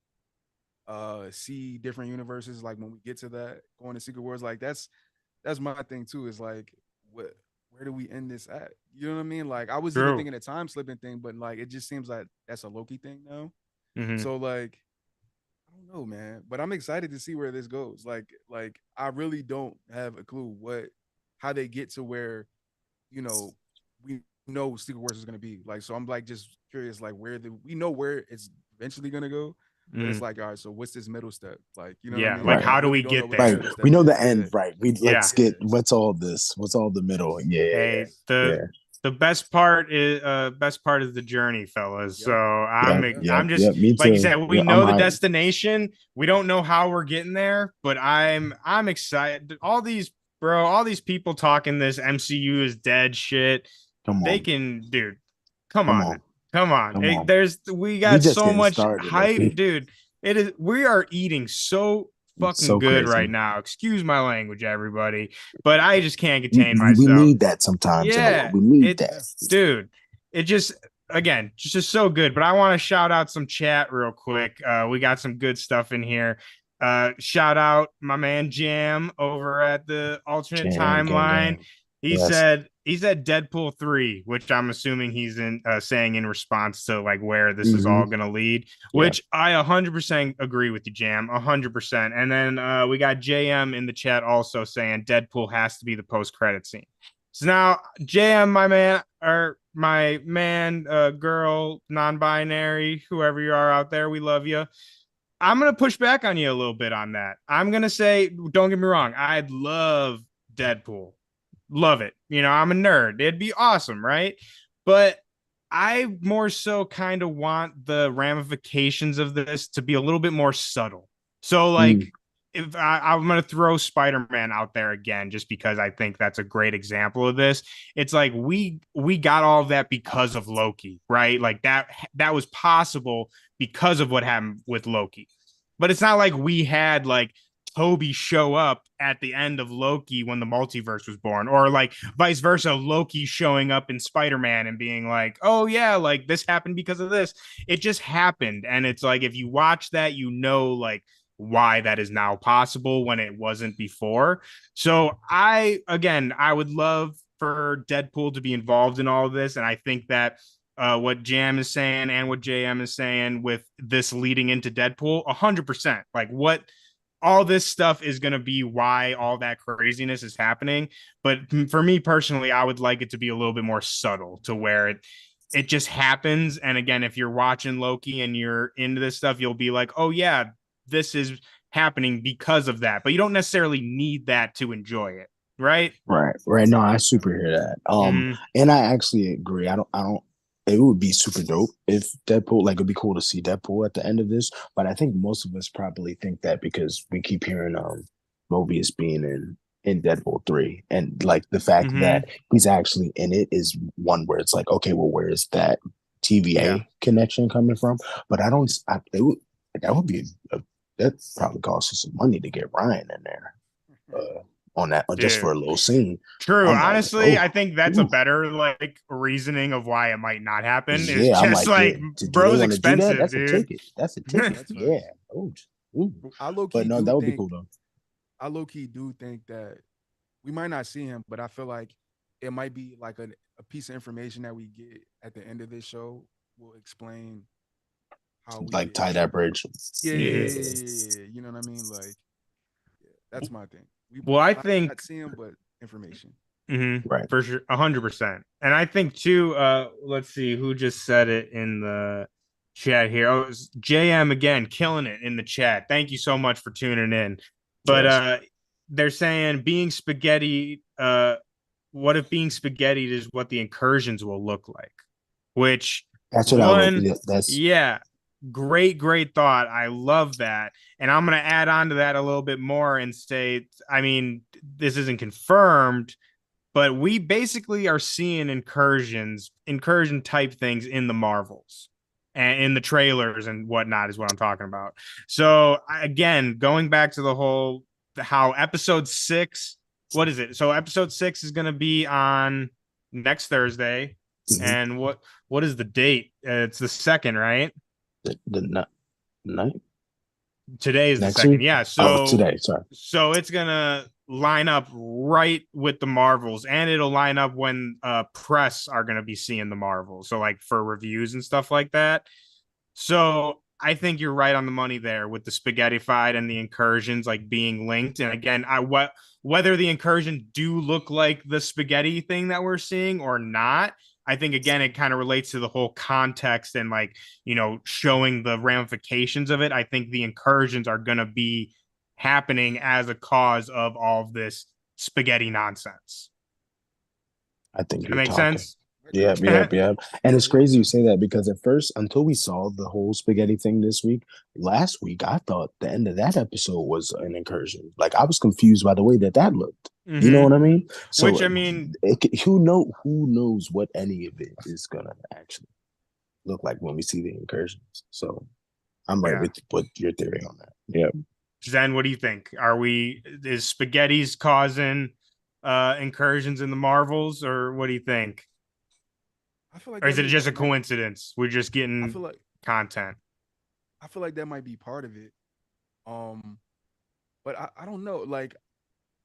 see different universes like when we get to that going to Secret Wars? Like that's my thing too, is like what where do we end this at? You know what I mean? Like I was even True. thinking a time slipping thing, but like it just seems like that's a Loki thing now. Mhm. So like I don't know, man, but I'm excited to see where this goes. Like I really don't have a clue how they get to where you know we know Secret Wars is gonna be. Like, so I'm like just curious, like we know where it's eventually gonna go, but it's Mhm. like, all right, so what's this middle step? Like, you know what I Yeah, mean? like Like, I Right. how do really we don't know get what this Right. there? middle We step know is. the Yeah, end, right? Yeah. Let's get what's all this? What's all the middle? Yeah. Hey, the Yeah. the best part is the journey, fellas. So yep, Yep. yep. I'm Yep. just Yep. Me like you too. said, we Yeah, I'm know the hyped. destination. We don't know how we're getting there, but I'm excited. All these people talking this MCU is dead shit. Come They on. can, dude. Come Come on. on. Come on. Come on. We We got just so getting much started, hype, Loki. dude. We are eating so It's fucking so good crazy. right now. Excuse my language, everybody, but I just can't We, contain we myself. need that sometimes in a world. Yeah, We need it, that. Yeah. dude. It just again, just so good. But I want to shout out some chat real quick. We got some good stuff in here. Shout out my man Jam over at the alternate Gang, gang, timeline. gang. Yes. He said Deadpool 3, which I'm assuming he's in saying in response to like where this is Hmm. all gonna lead, Yeah. which I 100% agree with you, Jam. 100%. And then we got JM in the chat also saying Deadpool has to be the post-credit scene. So now, JM, my man, or my man, girl, non-binary, whoever you are out there, we love you. I'm gonna push back on you a little bit on that. I'm gonna say, don't get me wrong, I'd love Deadpool, love it. I'm a nerd. It'd be awesome, right? But I more so kind of want the ramifications of this to be a little bit more subtle. So, like, Mm. if I'm going to throw Spider-Man out there again, just because I think that's a great example of this. It's like we got all of that because of Loki, right? Like that was possible because of what happened with Loki. But it's not like we had like Toby show up at the end of Loki when the multiverse was born, or like vice versa, Loki showing up in Spider-Man and being like, oh yeah, like this happened because of this. It just happened. And it's like if you watch that, like why that is now possible when it wasn't before. So I would love for Deadpool to be involved in all of this. And I think that what Jam is saying and what JM is saying with this leading into Deadpool, 100%. Like what all this stuff is going to be why all that craziness is happening. But for me personally, I would like it to be a little bit more subtle to where it just happens. And again, if you're watching Loki and you're into this stuff, you'll be like, oh yeah, this is happening because of that. But you don't necessarily need that to enjoy it, right? Right. No, I super hear that. Mm-hmm. And I actually agree. I don't. It would be super dope if Deadpool, like, it'd be cool to see Deadpool at the end of this. But I think most of us probably think that because we keep hearing Mobius being in Deadpool 3, and like the fact Mm-hmm. that he's actually in it is one where it's like, okay, well, where is that Yeah. TVA connection coming from? But I don't. It would, that would be that probably costs us some money to get Ryan in there. On that, just for Dude. a little scene. True. I'm like, Honestly, oh, I think that's a ooh, better like reasoning of why it might not happen. Is yeah. I'm just like, yeah. like Do they bro's want to do that? expensive, That's a dude. ticket. That's a ticket. That's Yeah. facts. Oh, ooh. I low But key no, do that would be think cool though. I low key do think that we might not see him, but I feel like it might be like a piece of information that we get at the end of this show will explain how we Like get tie that bridge. yeah, yeah, Yeah. yeah, yeah, yeah, yeah. You know what I mean? Like, yeah, that's my thing. We Well, I might think not see him, but information. Right. for sure, 100%. And I think too. Let's see who just said it in the chat here. Oh, it was JM again, killing it in the chat. Thank you so much for tuning in. But Yes. they're saying being spaghetti. What if being spaghetti is what the incursions will look like? Which That's what I was. one, Yeah, that's yeah, great thought. I love that. And I'm going to add on to that a little bit more and say, I mean, this isn't confirmed, but we basically are seeing incursion type things in the Marvels and in the trailers and whatnot is what I'm talking about. So again, going back to the whole how episode 6, what is it? So episode 6 is going to be on next Thursday. mhm. And what is the date? It's the second, right? The night Today is the next second. week. Yeah. Oh, So today. Sorry. it's gonna line up right with the Marvels, and it'll line up when press are gonna be seeing the Marvels. So like for reviews and stuff like that. So I think you're right on the money there with the spaghetti fight and the incursions like being linked. And again, whether the incursions do look like the spaghetti thing that we're seeing or not, I think again it kind of relates to the whole context and like showing the ramifications of it. I think the incursions are going to be happening as a cause of all of this spaghetti nonsense. I Does think that you're make talking. sense? Yep, yep, yep. And it's crazy you say that because at first, until we saw the whole spaghetti thing this week, last week, I thought the end of that episode was an incursion. Like I was confused by the way that looked. You know Mm-hmm. what I mean? Which So I mean, who knows what any of it is gonna actually look like when we see the incursions. So I'm right yeah. with what your theory on that. Yeah. Zen, what do you think? Is spaghetti's causing incursions in the Marvels, or what do you think? I feel like Or is that it just a that might. coincidence? We're just I getting feel like content. I feel like that might be part of it. Um, but I don't know. Like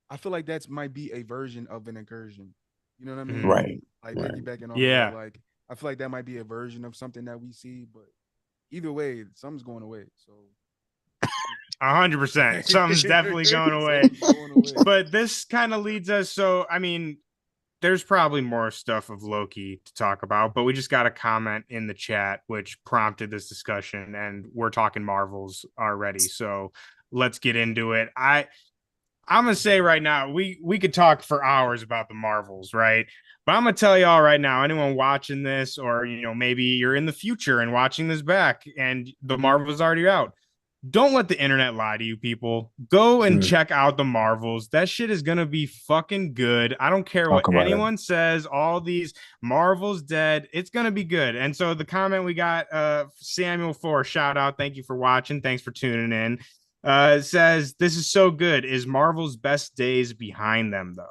I feel like that's might be a version of an incursion. You know what I mean? Mm, Right. Like Right. piggybacking off of that. yeah, Like I feel like that might be a version of something that we see, but either way, something's going away. So 100%. Something's definitely going away. something's going away. But this kind of leads us. So, I mean, there's probably more stuff of Loki to talk about, but we just got a comment in the chat which prompted this discussion, and we're talking Marvels already. So let's get into it. I'm gonna say right now, we could talk for hours about the Marvels, right? But I'm gonna tell y'all right now, anyone watching this, or maybe you're in the future and watching this back, and the Marvels already out. Don't let the internet lie to you, people. Go and Mm, check out the Marvels. That shit is gonna be fucking good. I don't care what talk about it. anyone says. All these Marvels dead. It's gonna be good. And so the comment we got, Samuel for shout out. Thank you for watching. Thanks for tuning in. Says this is so good. Is Marvel's best days behind them though?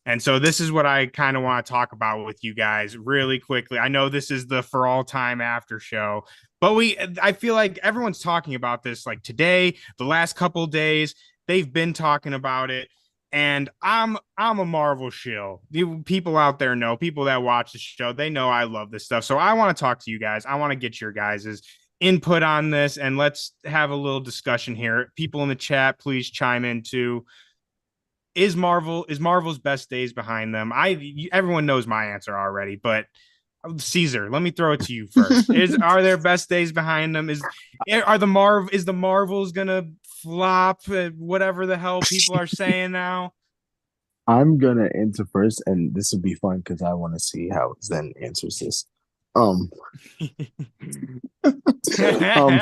And so this is what I kind of want to talk about with you guys really quickly. I know this is the for all time after show, but I feel like everyone's talking about this like today, the last couple of days, they've been talking about it. And I'm a Marvel shill. People out there know, people that watch the show, they know I love this stuff. So I want to talk to you guys. I want to get your guys's input on this, and let's have a little discussion here. People in the chat, please chime in too. Is Marvel's best days behind them? Everyone knows my answer already, but Caesar, let me throw it to you first. Are there best days behind them? Is the Marvels gonna flop? Whatever the hell people are saying now. I'm gonna answer first, and this will be fun because I want to see how Zen answers this. Um,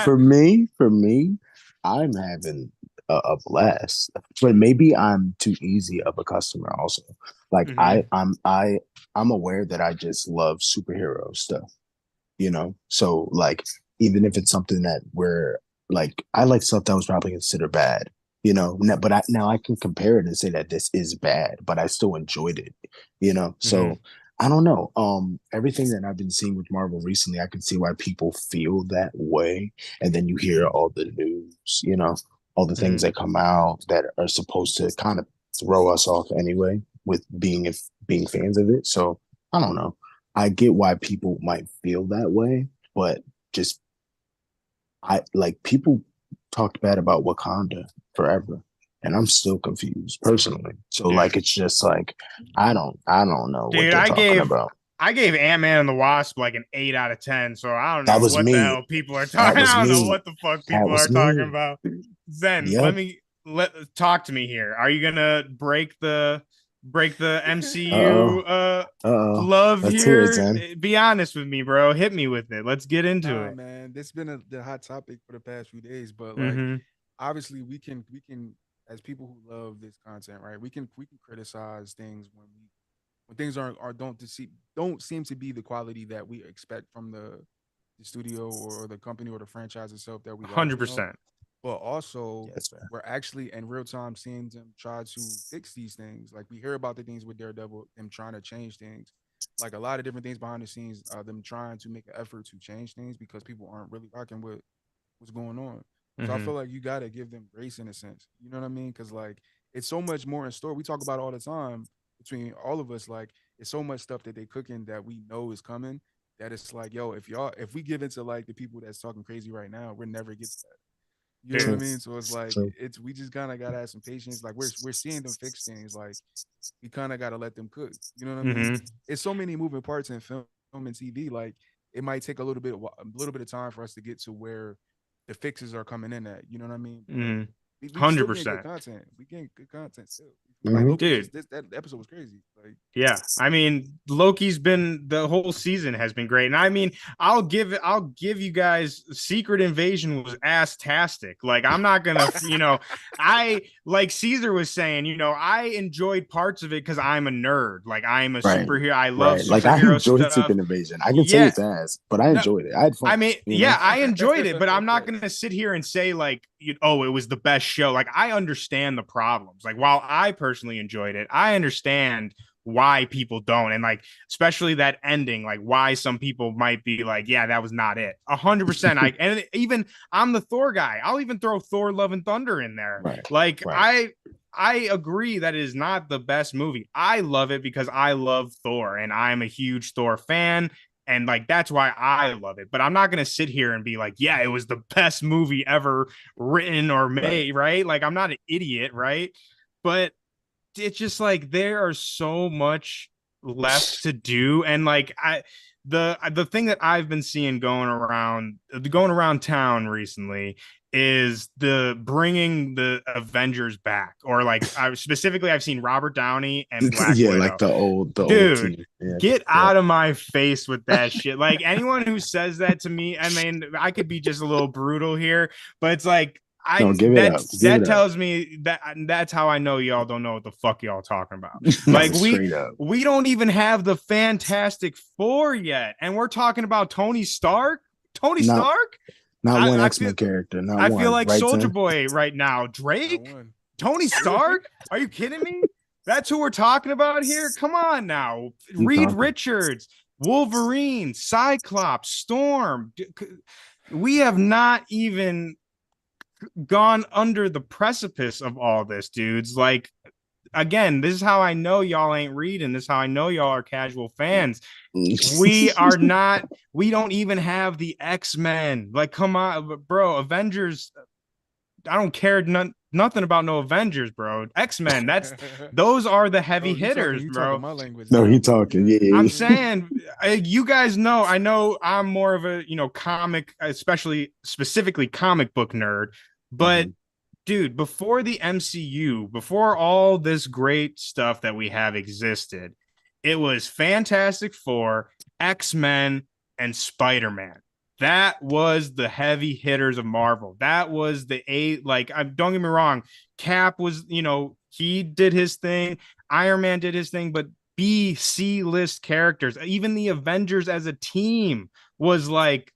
for me, I'm having a blast, but maybe I'm too easy of a customer. Also, like Hmm. I'm aware that I just love superhero stuff, So like, even if it's something that we're like, I like stuff that was probably considered bad, But now I can compare it and say that this is bad, but I still enjoyed it. Hmm. So I don't know. Everything that I've been seeing with Marvel recently, I can see why people feel that way. And then you hear all the news, all the things Hmm. that come out that are supposed to kind of throw us off anyway with being fans of it. So I don't know. I get why people might feel that way, but just I like people talked bad about Wakanda forever, and I'm still confused personally. So like Dude, it's just like I don't know what dude, they're I talking gave about. I gave Ant-Man and the Wasp like an 8 out of 10. So I don't That know was what the me. hell people are That talking. was I don't know me. what the fuck That people are was talking me. about. Zen, Yep. let talk to me here. Are you gonna break the Uh oh. MCU Uh oh. love Let's hear it, here? Zen. Be honest with me, bro. Hit me with it. Let's get into Nah, it. man, this been the hot topic for the past few days. But like, Mm-hmm. obviously, we can as people who love this content, right? We can criticize things when things aren't or don't seem to be the quality that we expect from the studio or the company or the franchise itself that we like. 100%. But also Yes, man. we're actually in real time seeing them try to fix these things. Like we hear about the things with Daredevil, them trying to change things, like a lot of different things behind the scenes, them trying to make an effort to change things because people aren't really rocking with what's going on. So I Mm-hmm. feel like you gotta give them grace in a sense. You know what I mean? Because like it's so much more in store. We talk about it all the time between all of us. Like it's so much stuff that they cooking that we know is coming. That it's like, yo, if we give into like the people that's talking crazy right now, we're never get to that. You know what I Dude. True. mean? So it's like True. it's we just kind of gotta have some patience. Like we're seeing them fix things. Like we kind of gotta let them cook. You know what I mean? Mm-hmm. It's so many moving parts in film and TV. Like it might take a little bit of time for us to get to where the fixes are coming in at. You know what I mean? But Mm-hmm. we still getting good 100%. content. We getting good content still. Like Hmm. Loki, Dude. just this that episode was crazy. Like Yeah, I mean Loki's been the whole season has been great, and I mean I'll give you guys Secret Invasion was ass-tastic. Like I'm not gonna, I like Caesar was saying, I enjoyed parts of it because I'm a nerd. Like I'm a Right. superhero. I love Right. Like I superhero enjoyed stuff. Secret Invasion. I can say Yeah, it's ass, but I no, enjoyed it. I had I fun. mean, You yeah, know. I enjoyed it, but I'm not going to sit here and say like, oh, it was the best show. Like, I understand the problems. Like, while I personally enjoyed it, I understand why people don't, and like, especially that ending, like, why some people might be like, yeah, that was not it. 100%. And even I'm the Thor guy. I'll even throw Thor: Love and Thunder in there. Right. Like, Right. I agree that it is not the best movie. I love it because I love Thor and I'm a huge Thor fan, and like that's why I love it. But I'm not gonna sit here and be like, yeah, it was the best movie ever written or Right. made, right? Like I'm not an idiot, right? But it's just like there are so much left to do, and like the thing that I've been seeing going around town recently is the bringing the Avengers back, or like I've seen Robert Downey and Black Yeah, like Widow. the old Dude, team. Yeah. get Yeah. out of my face with that shit. Like anyone who says that to me, I mean, I could be just a little brutal here, but it's like No, I give it up. Give that it up. tells me that's how I know y'all don't know what the fuck y'all talking about. No, Like straight up. we don't even have the Fantastic Four yet, and we're talking about Tony Stark. Tony Not Stark. not I, one I feel X-Men character. Not I feel one. like Right, Soldier Tim? Boy right now. not Drake, one. Tony Stark. Are you kidding me? That's who we're talking about here. Come on now, Keep Reed talking. Richards, Wolverine, Cyclops, Storm. We have not even gone under the precipice of all this, dudes. Like, again, this is how I know y'all ain't reading. This is how I know y'all are casual fans. We are not, we don't even have the X-Men. Like, come on, bro, Avengers. I don't care nothing about no Avengers, bro. X-Men, those are the heavy Oh, hitters, you talking bro. my language No, now, he bro. talking. Yeah. Yeah, I'm yeah, saying, you guys know, I know I'm more of a, comic, especially specifically comic book nerd, yeah. but dude, before the MCU, before all this great stuff that we have existed, it was Fantastic Four, X-Men, and Spider-Man. That was the heavy hitters of Marvel. That was the eight. Like, don't get me wrong, Cap was, he did his thing. Iron Man did his thing, but B, C list characters, even the Avengers as a team was like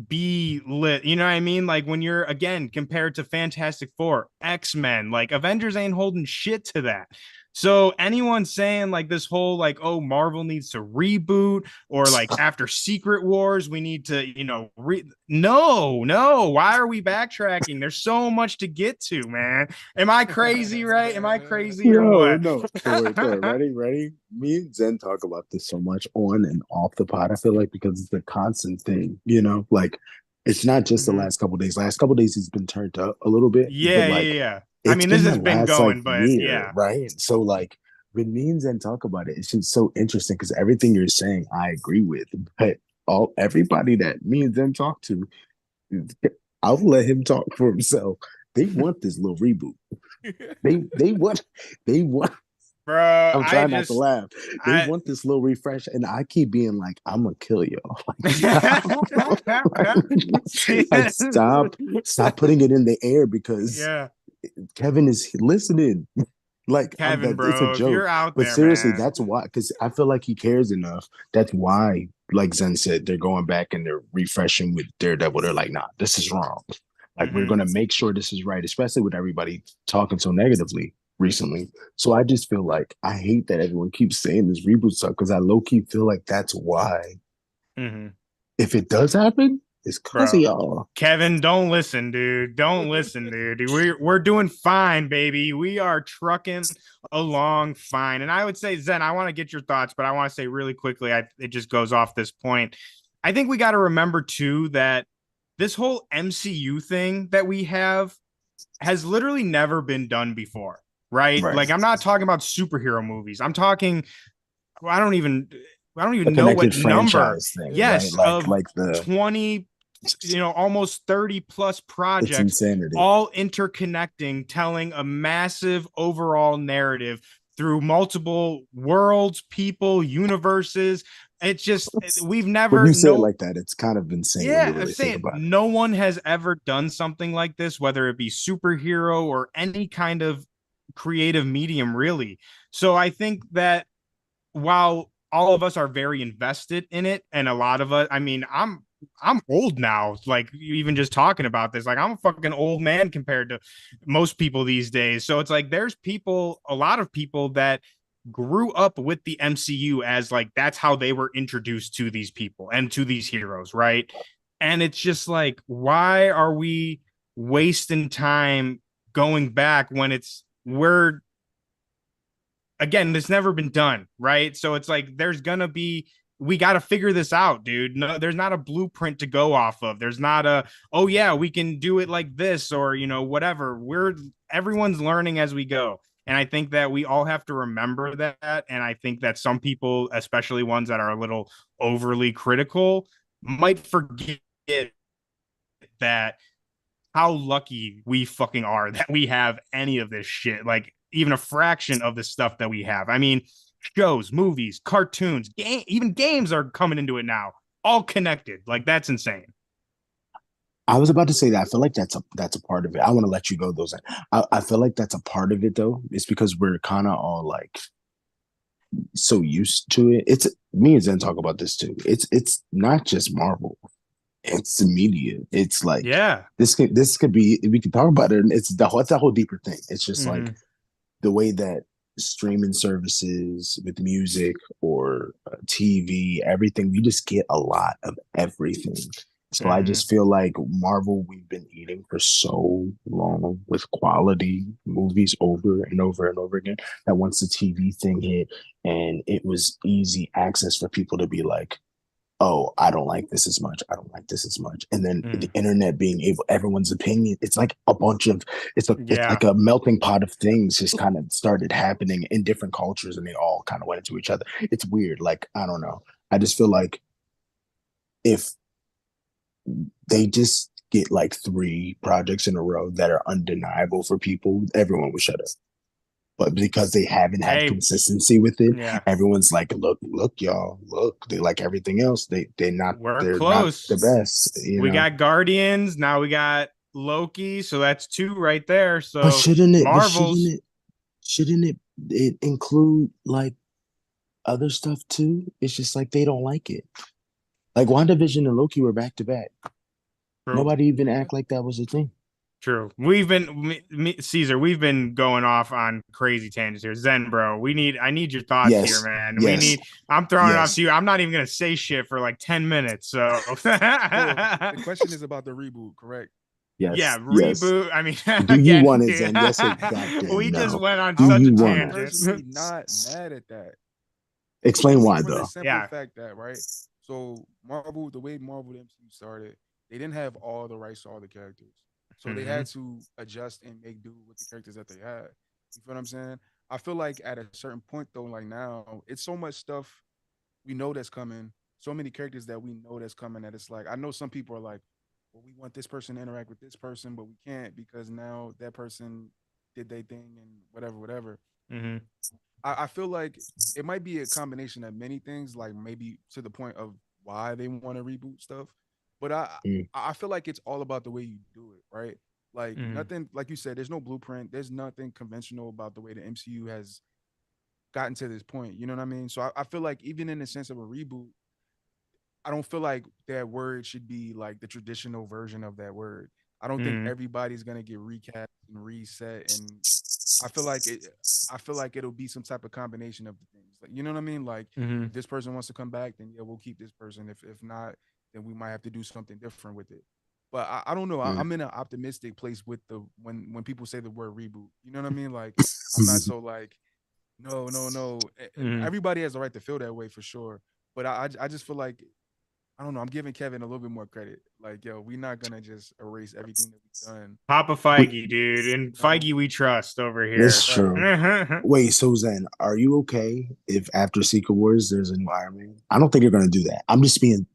be lit. You know what I mean? Like when you're again compared to Fantastic Four, X-Men, like Avengers ain't holding shit to that. So anyone saying like this whole like, oh, Marvel needs to reboot, or like after Secret Wars we need to, no, why are we backtracking? There's so much to get to, man. Am I crazy, right? Am I crazy or No, what? no. Thor, ready? Me and Zen talk about this so much on and off the pod. I feel like because it's a constant thing, like it's not just the Mhm. last couple days. Last couple days he's been turned up a little bit, but Yeah. like Yeah. I it's mean, this been the has been last like going, but year, yeah. right? So like when me and Zen talk about it, it's just so interesting because everything you're saying I agree with, but everybody that me and Zen talk to, I'll let him talk for himself. They want this little reboot. They want they want Bro, I'm I trying not to just laugh. They I want this little refresh, and I keep being like, "I'm gonna kill you." Like, stop, like stop putting it in the air because yeah, Kevin is listening. Like, Kevin, it's a bro, if joke, you're out but there, seriously, man. that's why. Because I feel like he cares enough. That's why, like Zen said, they're going back and they're refreshing with Daredevil. They're like, "Nah, this is wrong. Like, we're Hmm. gonna make sure this is right." Especially with everybody talking so negatively recently. So I just feel like I hate that everyone keeps saying this reboot stuff because I low key feel like that's why. Hmm. If it does happen, it's cause of Bro, y'all. Kevin, don't listen, dude. Don't listen, dude. We're doing fine, baby. We are trucking along fine. And I would say, Zen, I want to get your thoughts, but I want to say really quickly, it just goes off this point. I think we got to remember too that this whole MCU thing that we have has literally never been done before, right? Right. Like I'm not talking about superhero movies. I'm talking well, I don't A even know what connected number. franchise thing, right? Yes, of Like the 20, almost 30 plus it's projects insanity. all interconnecting, telling a massive overall narrative through multiple worlds, people, universes. It's just we've When never you say it no like that, it's kind of insane when yeah, you I'm really think saying about it. no one has ever done something like this, whether it be superhero or any kind of creative medium, really. So I think that while all of us are very invested in it, and a lot of us, I mean, I'm old now. Like even just talking about this, like I'm a fucking old man compared to most people these days. So it's like there's people, a lot of people that grew up with the MCU as like that's how they were introduced to these people and to these heroes, right? And it's just like, why are we wasting time going back when we're again, this never been done, right? So it's like there's gonna be we got to figure this out, dude. No, there's not a blueprint to go off of. There's not a oh yeah, we can do it like this or whatever. We're everyone's learning as we go. And I think that we all have to remember that. And I think that some people, especially ones that are a little overly critical, might forget that how lucky we fucking are that we have any of this shit. Like even a fraction of the stuff that we have. I mean, shows, movies, cartoons, even games are coming into it now, all connected. Like that's insane. I was about to say that. I feel like that's a part of it. I want to let you go though. I feel like that's a part of it though. It's because we're kind of all like so used to it. It's me and Zen talk about this too. It's not just Marvel. It's the media. It's like Yeah. this could be we could talk about it. And it's a whole deeper thing. It's just like Mm-hmm. the way that streaming services with music or TV, everything, we just get a lot of everything. So I Mm-hmm. just feel like Marvel, we've been eating for so long with quality movies over and over and over again that once the TV thing hit and it was easy access for people to be like, oh, I don't like this as much. I don't like this as much. And then the Mm. internet being able, everyone's opinion, it's like a bunch of, it's Yeah. like a melting pot of things just kind of started happening in different cultures and they all kind of went into each other. It's weird. Like, I don't know. I just feel like if they just get like three projects in a row that are undeniable for people, everyone would shut up. But because they haven't had Hey, consistency with it, yeah, everyone's like, look, y'all, look, they like everything else. we're They're not the close. best, you We know. got Guardians. Now we got Loki. So that's two right there. But So shouldn't it? But Marvel's shouldn't it include like other stuff too? It's just like they don't like it. Like WandaVision and Loki were back to back. true. Nobody even Yeah. act like that was a thing. True. We've been Caesar. We've been going off on crazy tangents here. Zen, bro. I need your thoughts here, Yes, man. We yes, need. I'm throwing it off yes, to you. I'm not even gonna say shit for like 10 minutes. So So the question is about the reboot, correct? yes, yeah, yes. reboot. I mean, Do you again, want it, dude, Zen? Yes or goddamn we just no? went on Do I'm such a you want I'm it? tangent. personally not mad at that. Explain Only why for the though. simple Yeah. fact that, right? So Marvel, the way Marvel the MCU started, they didn't have all the rights to all the characters. So they Hmm. had to adjust and make do with the characters that they had. You feel what I'm saying? I feel like at a certain point though, like now, it's so much stuff we know that's coming, so many characters that we know that's coming that it's like I know some people are like, well, we want this person to interact with this person, but we can't because now that person did their thing and whatever, whatever. Hmm. I feel like it might be a combination of many things, like maybe to the point of why they want to reboot stuff. But Mm, I feel like it's all about the way you do it, right? Like Hmm. nothing, like you said, there's no blueprint. There's nothing conventional about the way the MCU has gotten to this point. You know what I mean? So I feel like even in the sense of a reboot, I don't feel like that word should be like the traditional version of that word. I don't think Hmm. everybody's gonna get recast and reset, and I feel like it. I feel like it'll be some type of combination of the things. Like you know what I mean? Like Hmm. if this person wants to come back, then yeah, we'll keep this person. If not, then we might have to do something different with it. But I don't know. mm. I'm in an optimistic place with the when people say the word reboot. You know what I mean? Like I'm not so like no, no, no. Hmm. Everybody has the right to feel that way for sure. But I just feel like I don't know. I'm giving Kevin a little bit more credit. Like, yo, we're not gonna just erase everything that we've done. Papa Wait, Feige, dude, and You know? Feige we trust over it's here. Right. true. Wait, so Zen, are you okay if after Secret Wars there's an Iron Man? I don't think you're gonna do that. I'm just being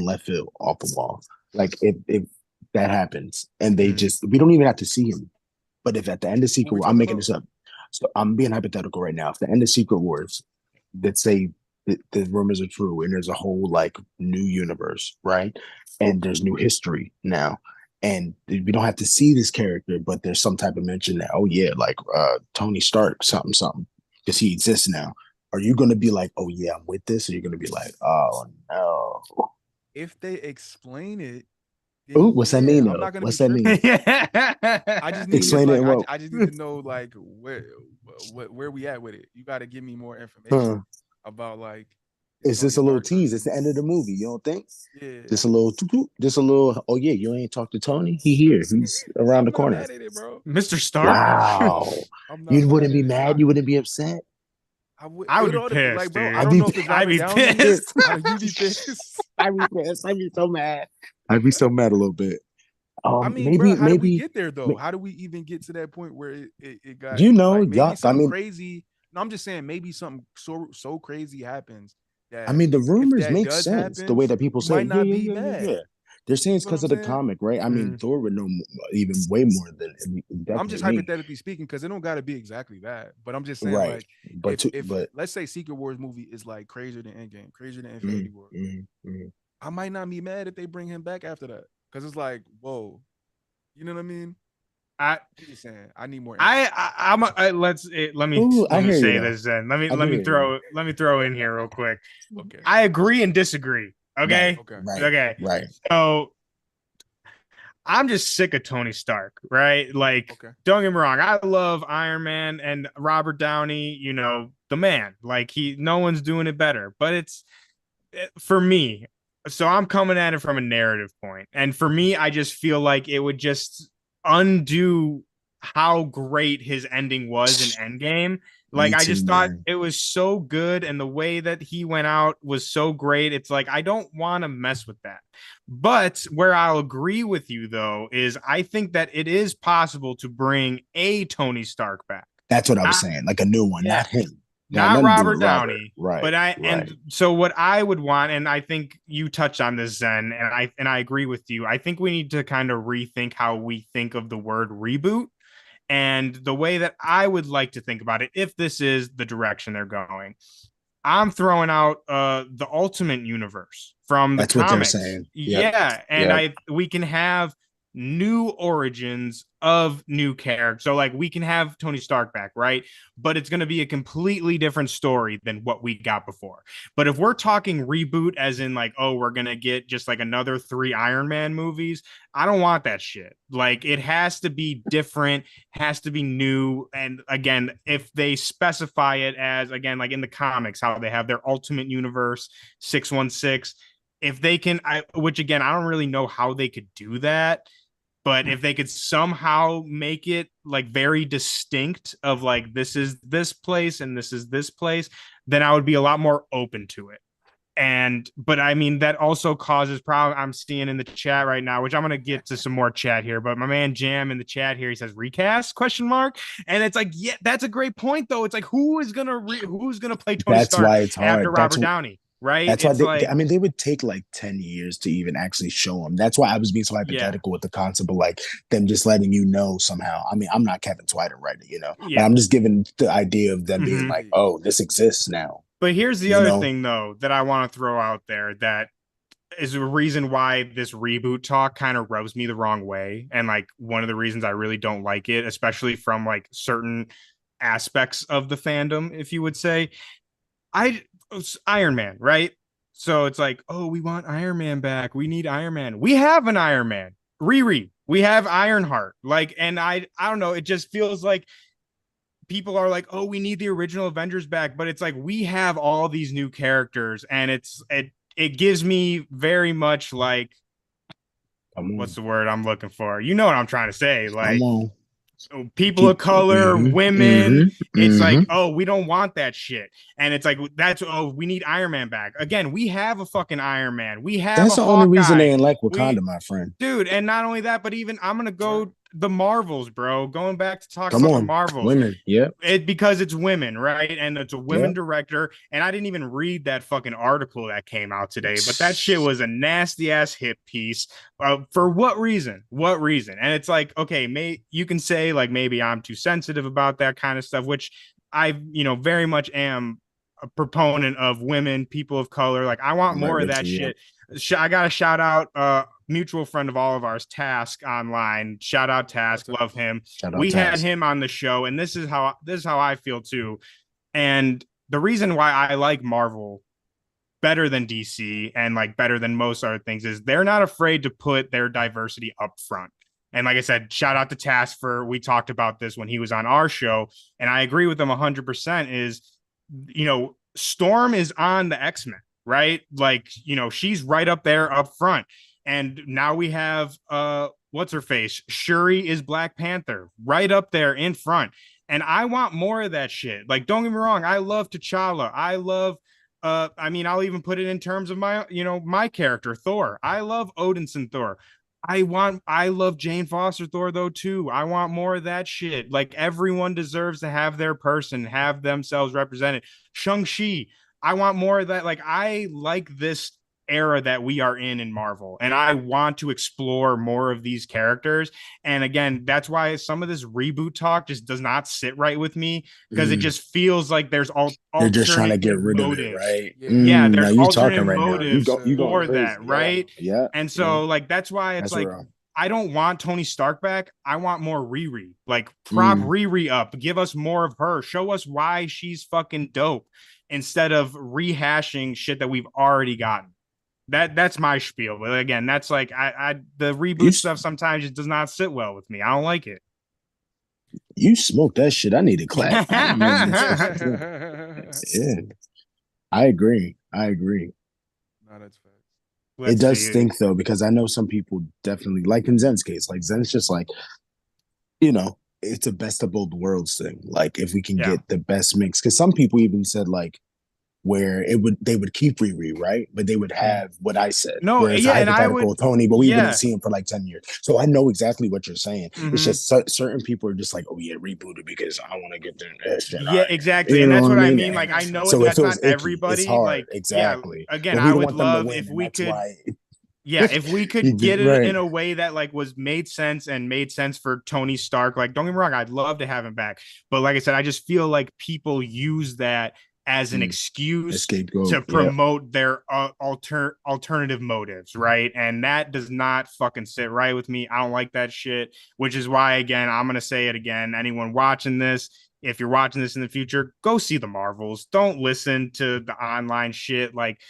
left field off the wall. Like if that happens and they Mm, just we don't even have to see him. But if at the end of What Secret we War, I'm talking making about? this up. So I'm being hypothetical right now. If the end of Secret Wars, let's say the rumors are true and there's a whole like new universe, right? And there's new history now. And we don't have to see this character, but there's some type of mention that, oh yeah, like Tony Stark, something, something, because he exists now. Are you gonna be like, oh yeah, I'm with this? Or are you gonna be like, oh no? If they explain it, Oh, then what's that yeah, mean I'm though? not gonna be What's that tripping. mean? I just need just Explain it like in what? I just need to know like where we at with it. You got to give me more information Huh. about like is It's Tony just a little Stark tease. It's person? the end of the movie. You don't think? Yeah, Just a little, just a little. Oh yeah, you ain't talked to Tony. He here. He's around I'm the not corner. mad at it, bro. Mr. Stark. Wow. I'm not You mad wouldn't at be it. mad. You wouldn't be upset. I would. I It would would be all depend. Like, pissed, bro, I dude. I'd don't be, know if it's I'd Robert be Downey. pissed. How do you be pissed? I'd be pissed. I'd be so mad. I'd be so mad a little bit. I mean, bro, Maybe, how did we maybe. get there though? How do we even get to that point where it got You know, like maybe y'all. I something mean, crazy? No, I'm just saying maybe something so crazy happens I that mean, the if rumors that make does sense the happen, way that people we say. might Yeah, not yeah, be yeah, yeah, mad. yeah. They're saying You it's feel what because I'm of the saying? comic, right? I mean, Mm. Thor would know even way more than I'm just definitely me, hypothetically speaking because it don't got to be exactly that. But I'm just saying right? like But to, if but let's say Secret Wars movie is like crazier than Endgame, crazier than mm, Infinity War, mm. I might not be mad if they bring him back after that because it's like whoa, you know what I mean? I I'm just saying I need more info. Oh, I let me hear you say though. this then. I do hear you. Let me throw in here real quick. Okay, I agree and disagree. Right, Okay. okay, right, Okay. right. So I'm just sick of Tony Stark, right? Like, okay. don't get me wrong. I love Iron Man and Robert Downey, the man. Like no one's doing it better. But for me. So I'm coming at it from a narrative point. And for me, I just feel like it would just undo how great his ending was in Endgame Like, Me I too, just thought man. it was so good, and the way that he went out was so great. It's like I don't want to mess with that. But where I'll agree with you though is I think that it is possible to bring a Tony Stark back. That's what I was Not saying. Like a new one, yeah, not him. Got not nothing to do Robert with Robert. Downey, Right, but I right. and so what I would want, and I think you touched on this, Zen, and I agree with you. I think we need to kind of rethink how we think of the word reboot and the way that I would like to think about it if this is the direction they're going. I'm throwing out the Ultimate Universe from the That's what they're comics. saying. Yep, Yeah, and yep. I we can have new origins of new characters. So like we can have Tony Stark back, right? But it's going to be a completely different story than what we got before. But if we're talking reboot as in like, oh, we're going to get just like another 3 Iron Man movies, I don't want that shit. Like it has to be different, has to be new. And again, if they specify it as again like in the comics how they have their Ultimate Universe 616, if they can which again I don't really know how they could do that, but if they could somehow make it like very distinct of like this is this place and this is this place, then I would be a lot more open to it. And but I mean that also causes problem. I'm seeing in the chat right now, which I'm gonna get to some more chat here. But my man Jam in the chat here, he says recast question mark, and it's like yeah, that's a great point though. It's like who's gonna play Tony That's Stark why it's after hard. Robert Downey, right? That's why It's like I mean, they would take like 10 years to even actually show them. That's why I was being so yeah, hypothetical with the concept of like them just letting you know somehow. I mean, I'm not Kevin Twider writing, but yeah. I'm just giving the idea of them being Mm-hmm. like, oh, this exists now, But here's the you other know? thing, though, that I want to throw out there that is a reason why this reboot talk kind of rubs me the wrong way. And like one of the reasons I really don't like it, especially from like certain aspects of the fandom, if you would say. I Iron Man, right? So it's like, oh, we want Iron Man back. We need Iron Man. We have an Iron Man. Riri. We have Ironheart. Like, and I don't know, it just feels like people are like, oh, we need the original Avengers back, but it's like we have all these new characters, and it gives me very much like Come what's on. the word I'm looking for? You know what I'm trying to say? Come Like on. people of Keep, color, women. It's mm-hmm. like, oh, we don't want that shit. And it's like, that's, oh, we need Iron Man back. Again, we have a fucking Iron Man. We have That's a the only reason they Hawkeye. ain't like We, Wakanda, my friend. dude, and not only that, but even I'm going to go the Marvels, bro. Going back to talk Come about the on. Marvels. Women. Yep. Because it's women, right? And it's a women Yep. director. And I didn't even read that fucking article that came out today, but that shit was a nasty ass hit piece. For what reason? What reason? And it's like, okay, you can say like maybe I'm too sensitive about that kind of stuff, which I, very much am a proponent of women, people of color. Like I want I'm right more of with that you. Yep. shit. I got to shout out mutual friend of all of ours, Task online. Shout out Task, love him. Shout out We had Taz. him on the show, and this is how I feel too. And the reason why I like Marvel better than DC and like better than most other things is they're not afraid to put their diversity up front. And like I said, shout out to Task for we talked about this when he was on our show, and I agree with him 100%. Is Storm is on the X-Men, right? Like she's right up there up front, and now we have what's her face? Shuri is Black Panther right up there in front. And I want more of that shit. Like, don't get me wrong, I love T'Challa. I love I mean, I'll even put it in terms of my character, Thor. I love Odinson Thor. I love Jane Foster Thor though too. I want more of that shit. Like everyone deserves to have their person, have themselves represented. Shang-Chi, I want more of that. Like I like this era that we are in Marvel, and I want to explore more of these characters. And again, that's why some of this reboot talk just does not sit right with me because it just feels like there's They're just trying to get alternative rid of it, motives. right? Yeah. Yeah, Now there's you talking alternative right now. motives You going for that, crazy. Yeah. right? Yeah. And Yeah. so like that's why it's That's like real. I don't want Tony Stark back. I want more Riri. Like prop Mm. Riri up. Give us more of her. Show us why she's fucking dope instead of rehashing shit that we've already gotten. That's my spiel. But again, that's like I the You reboot stuff sometimes just does not sit well with me. I don't like it. you smoke that shit. I need to clap. Let's Yeah. I agree. I agree. No, that's facts. It Let's does see. stink though, because I know some people definitely like in Zen's case, like Zen's just like, it's a best of both worlds thing. Like if we can Yeah. get the best mix, because some people even said like where they would keep Riri, right? But they would have what I said, No, where it's a yeah, and I hypothetical would, Tony, but we wouldn't yeah. see him for like 10 years. So I know exactly what you're saying. It's Hmm. just certain people are just like, oh yeah, reboot it because I want to get the shit Yeah, out. exactly. You And know that's what I what I mean? mean. Like, And I know so it that's not feels icky. It's everybody. hard. Like, yeah, Exactly. again, But we I don't would want them to love win, if and we that's could, why yeah, if we you could did get it right. in a way that like was made sense and made sense for Tony Stark. Like, don't get me wrong, I'd love to have him back. But like I said, I just feel like people use that as an A excuse scapegoat. to Yeah. promote their alternative motives, right? And that does not fucking sit right with me. I don't like that shit, which is why, again, I'm gonna say it again. Anyone watching this, if you're watching this in the future, go see the Marvels. Don't listen to the online shit. Like,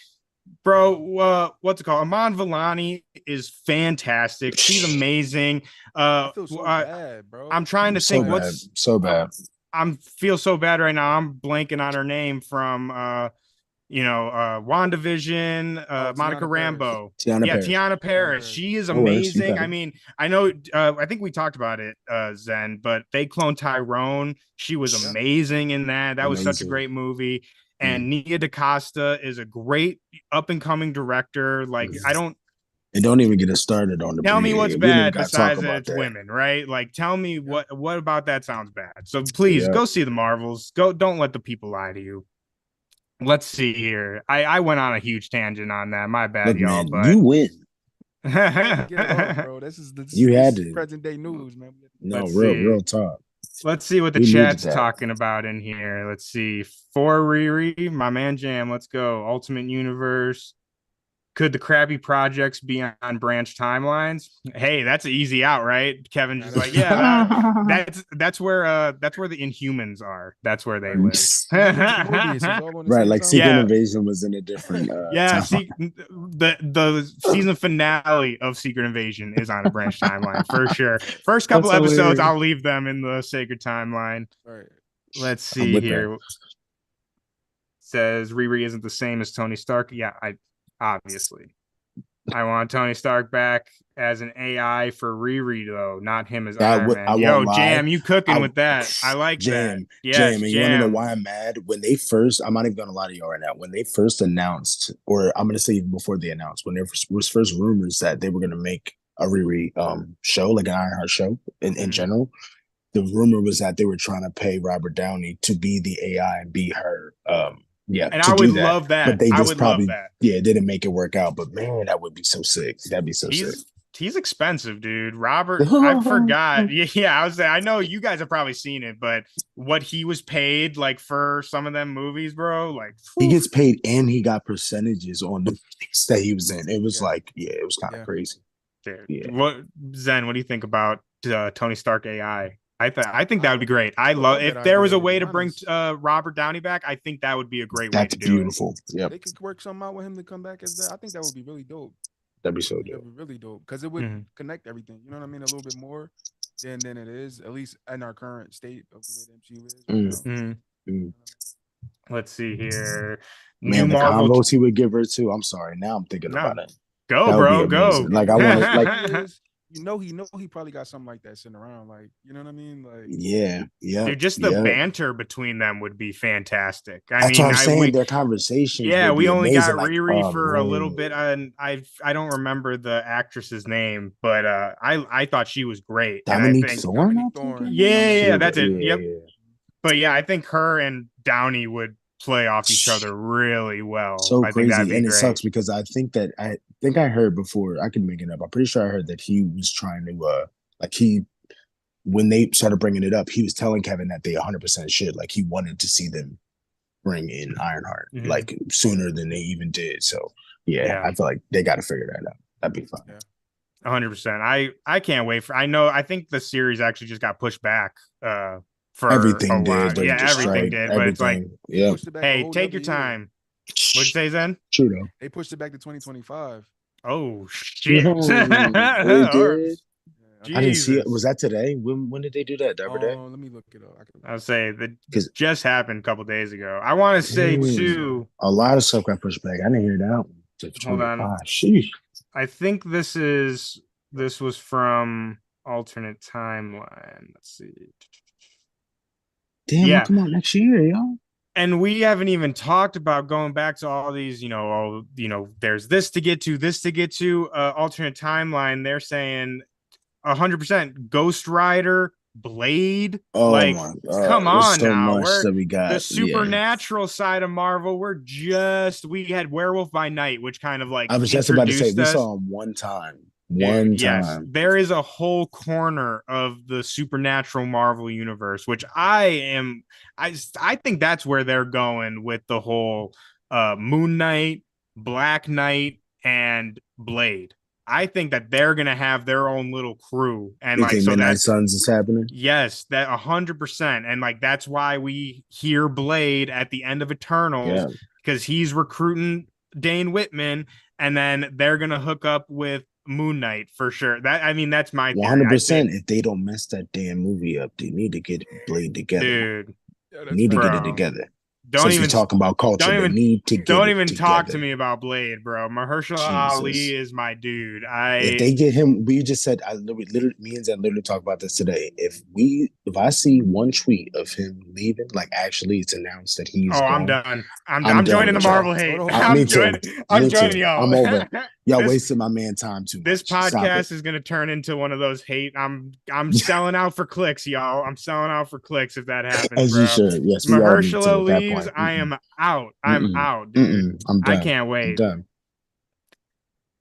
bro, what's it called? Aman Vellani is fantastic. She's amazing. I feel so bad, bro. I'm trying to So think bad. what's So bad. I'm feel so bad right now. I'm blanking on her name from WandaVision, Oh, Monica Tiana Paris. Rambeau. Tiana Yeah, Paris. Tiana Tiana Paris. Paris. She is That works. You amazing. got I it. mean, I know I think we talked about it, Zen, but they cloned Tyrone. She was Yeah. amazing in that. That was such a Amazing. great movie. Mm. And Nia DaCosta is a great up and coming director. Like, I don't And don't even get us started on the tell me Brie. what's We don't even bad got to talk besides that about it's that. women, right? Like, tell me Yeah. what about that sounds bad. So please Yeah. go see the Marvels. Go, don't let the people lie to you. Let's see here. I went on a huge tangent on that. My bad, Look, y'all. man, But you win. You had to get it off, bro. You This had is to. present day news, man. No, let's real see. talk. Let's see what the We needed chat's that. talking about in here. Let's see. For Riri, my man Jam. Let's go. Ultimate Universe. Could the crappy projects be on branch timelines? Hey, that's an easy out, right? Kevin Nah, just that's like, an easy yeah, out. that's where the Inhumans are. That's where they live. Humans and Morbius is all on the Right, same like Secret timeline. Yeah, Invasion was in a different yeah. time. See, the season finale of Secret Invasion is on a branch timeline for sure. First couple That's episodes, hilarious. I'll leave them in the sacred timeline. All right. Let's I'm see with that. here. Says Riri isn't the same as Tony Stark. Yeah, I obviously. I want Tony Stark back as an AI for Riri, though, not him as That Iron would I Man. won't Yo, lie. Jam, you cooking I with that. I like that. Yes, and you want to know Jam. why I'm mad? When they first, I'm not even gonna lie to you right now. When they first announced, or I'm gonna say even before they announced, when there was first rumors that they were gonna make a Riri show, like an Ironheart show in general, the rumor was that they were trying to pay Robert Downey to be the AI and be her yeah, And to I would do that. love that. But they I just would love probably that. didn't make it work out. But man, that would be so sick. That'd be so sick. He's expensive, dude. Robert, I forgot. Yeah, I was there. I know you guys have probably seen it, but what he was paid like for some of them movies, bro, like He gets paid and he got percentages on the movies that he was in. It was Yeah. like, yeah, it was kind of Yeah. crazy. dude. Yeah. What Zen? What do you think about Tony Stark AI? I think that I would be great. I would love love if that there was idea, a to be way to bring honest. Robert Downey back. I think that would be a great way That's to do it. beautiful. Yep. They could work something out with him to come back as that. I think that would be really dope. That'd be so That'd dope. be really dope because it would Mhm. connect everything. You know what I mean? A little bit more than it is, at least in our current state of the way the MCU is right now. Mhm. Mm. Let's see here. New Man, the Marvel. combos he would give her too. I'm sorry. Now I'm thinking No, about it. go, That would be bro, amazing. go. And Like the I want crazy to like thing is, he probably got something like that sitting around. Like, you know what I mean? Like, yeah, Dude, just the banter between them would be fantastic. I That's what mean, I'm saying. we Their conversations yeah, would we be only amazing. got Like, Riri oh for a little man, bit, and I don't remember the actress's name, but I thought she was great, and I Dominique think Thorne. Dominique I'm Thorne. thinking. Yeah, Dominique yeah, Thorne. that's it. Yeah, Yep. yeah. But yeah, I think her and Downey would play off each other really well. So I think that'd crazy, be and it great. sucks because I think I heard before. I could make it up. I'm pretty sure I heard that he was trying to like he when they started bringing it up, he was telling Kevin that they 100% should. Like he wanted to see them bring in Ironheart Mhm. like sooner than they even did. So yeah, Yeah. I feel like they got to figure that out. That'd be fun. Yeah. 100%. I can't wait for. I think the series actually just got pushed back for Everything a while. did. The, Yeah, the everything strike, did. But it's like, everything. They Yeah. pushed it back a hey, whole take nother your year. time. What'd you say, Zen? True though. They pushed it back to 2025. Oh shit! They Or- did. Yeah, I didn't see it. Jesus. Was that today? When did they do that? The other day? let me look it up. I'll say that Because just happened a couple days ago. I want to say too. a lot of stuff got pushed back. I didn't hear that one. To Hold on. 25. Sheesh. I think this was from alternate timeline. Let's see. Damn, it'll Yeah. come out next year, yo. And we haven't even talked about going back to all these, there's this to get to, alternate timeline. They're saying 100% Ghost Rider, Blade. Oh Like, my god, come there's on so now. much We're that we the got. Yeah, supernatural side of Marvel. We had Werewolf by Night, which kind of like I was just about to say introduced we us. saw him one time, Dude, one yes, time. there is a whole corner of the supernatural Marvel universe, which I think that's where they're going with the whole Moon Knight, Black Knight, and Blade. I think that they're gonna have their own little crew, and You like think so Midnight that's Suns is happening? yes, that 100%, and like that's why we hear Blade at the end of Eternals Yeah, because he's recruiting Dane Whitman, and then they're gonna hook up with Moon Knight for sure. That's my theory. I think, 100%. If they don't mess that damn movie up, they need to get Blade together. dude, Yeah, that's Need to get it bro, facts. together. don't Since we're even talking about culture, don't they even need to get don't it even talk to together. me about Blade, bro. Mahershala Ali Jesus. is my dude. If they get him, we just said I literally me and Zed literally talked about this today. If I see one tweet of him leaving, like actually it's announced that he's Oh, I'm gone, done. I'm I'm I'm done joining the with Marvel y'all. hate. Me I'm too. joining. I'm Me joining too. y'all. I'm over. Y'all this wasting my man time too this much. Stop it. podcast is gonna turn into one of those hate. I'm selling out for clicks, y'all. I'm selling out for clicks if that happens, As you bro. should. Yes, we all need to Mahershala at that leaves. point. I am out. I'm Mm-mm. out, dude. Mm-mm. I'm I done. can't I'm wait. done.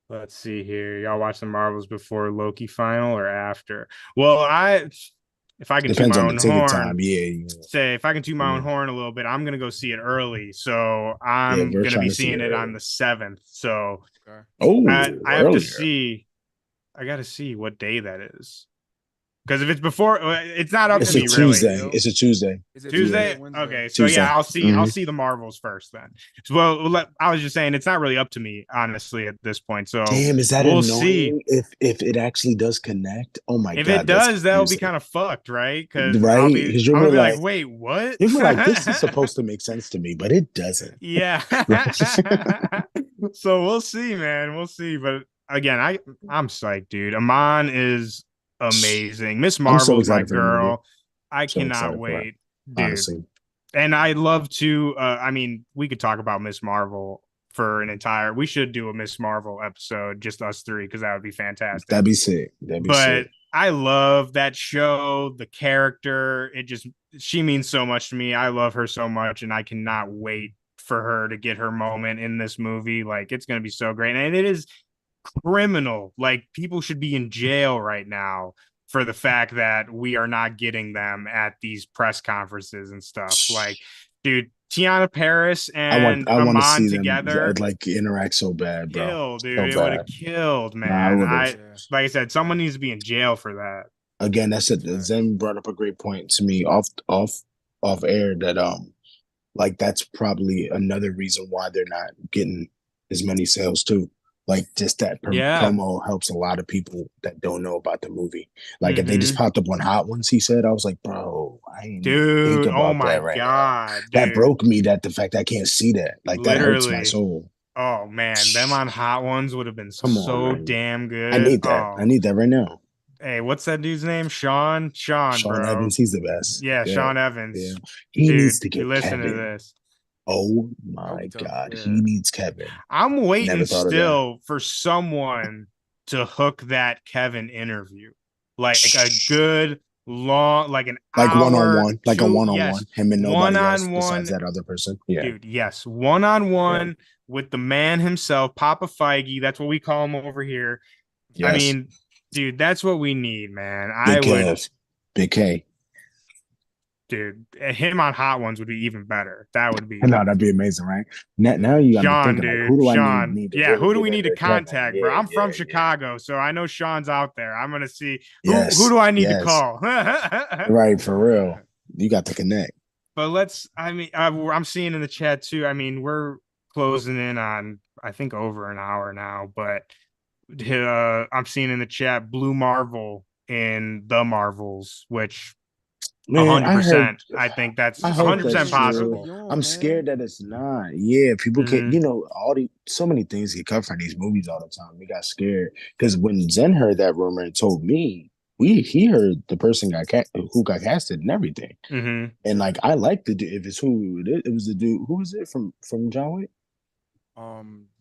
Let's see here. Y'all watch the Marvels before Loki final or after? Well, if I can toot Depends my on the own ticket horn, time. Yeah, say if I can toot my own yeah. horn a little bit, I'm gonna go see it early. So Yeah, I'm we're gonna be trying to see it seeing it on early. the 7th. So Okay. I Oh, have to earlier. see. I got to see what day that is. Because if it's before, it's not up to It's a me really. Tuesday. It's a Tuesday. Is it Yeah, Tuesday or Tuesday. Wednesday? Okay, so Tuesday. yeah, I'll Mhm. see the Marvels first then. Well, I was just saying it's not really up to me honestly at this point. So Damn, is that we'll see. annoying? If it actually does connect, oh my If it god, that's does, that'll be confusing, kind of fucked, right? Because right? Because I'm gonna be like, wait, what? you'll be like, this is supposed to make sense to me, but it doesn't. Yeah. So we'll see, man. We'll see. But again, I'm psyched, dude. Amon is amazing. Miss I'm so Marvel's my excited for the movie. girl. I So cannot excited for it, wait, dude. honestly. And I love to. We could talk about Miss Marvel for an entire. We should do a Miss Marvel episode, just us three, because that would be fantastic. That'd be sick. That'd be But sick. I love that show, the character. She means so much to me. I love her so much, and I cannot wait for her to get her moment in this movie. Like, it's going to be so great. And it is criminal. Like, people should be in jail right now for the fact that we are not getting them at these press conferences and stuff. Like, dude, Tiana Paris and I want to Amon see them together like interact so bad, bro. kill, So dude. It would have bad. killed, Nah, I man. would have. Yeah, Like I said, someone needs to be in jail for that. Again, that's it. facts. Zen brought up a great point to me off air that like that's probably another reason why they're not getting as many sales too. Like just that Yeah. promo helps a lot of people that don't know about the movie. Like if they just Mm-hmm. popped up on Hot Ones, he said, I was like, bro, I didn't even think Dude, oh about my that right now. God, That dude. broke me. That the fact I can't see that, like that hurts my Literally. soul. Oh man, them on Hot Ones would have been Come on, so man. damn I good. need that. I Oh, need that right now. hey, what's that dude's name? Sean, Sean bro. Evans, he's the best. Yeah, Yeah, Sean yeah. Evans. He needs Dude, to you get listen to Kevin. this. Oh That would be my tough. God, Yeah. he needs Kevin. I'm waiting Never thought of that. still for someone to hook that Kevin interview. Like a good long, like an Like hour, one-on-one, like a two, one-on-one, yes, him and nobody else besides one-on-one, that other person. Yeah, dude, yes, one-on-one with the man himself, Papa Feige. That's what we call him over here. I yes. mean, dude, that's what we need, man. Big Kev, Big K. Dude, him on Hot Ones would be even better. That would be No, that'd be amazing, right? Now you got me Sean, thinking like, who dude. do I Sean. need to Yeah, really who do get we need to into Kevin? contact, bro? Yeah, I'm from yeah, yeah. Chicago, so I know Sean's out there. I'm gonna see who Yes, do I need to yes. call. Right, for real. You got to connect. But I'm seeing in the chat too. I mean, we're closing in on I think over an hour now, but I'm seeing in the chat Blue Marvel in the Marvels, which Man, I heard 100%. I think that's I hope Sean that's 100% Bean is true. early possible. on, I'm man. scared that it's not. Yeah, people can't, Mhm. so many things get cut from these movies all the time. We got scared because when Zen heard that rumor and told me, he heard the person who got casted and everything. Mm-hmm. And like I like the dude. If it's who it was the dude. Who was it from John Wick?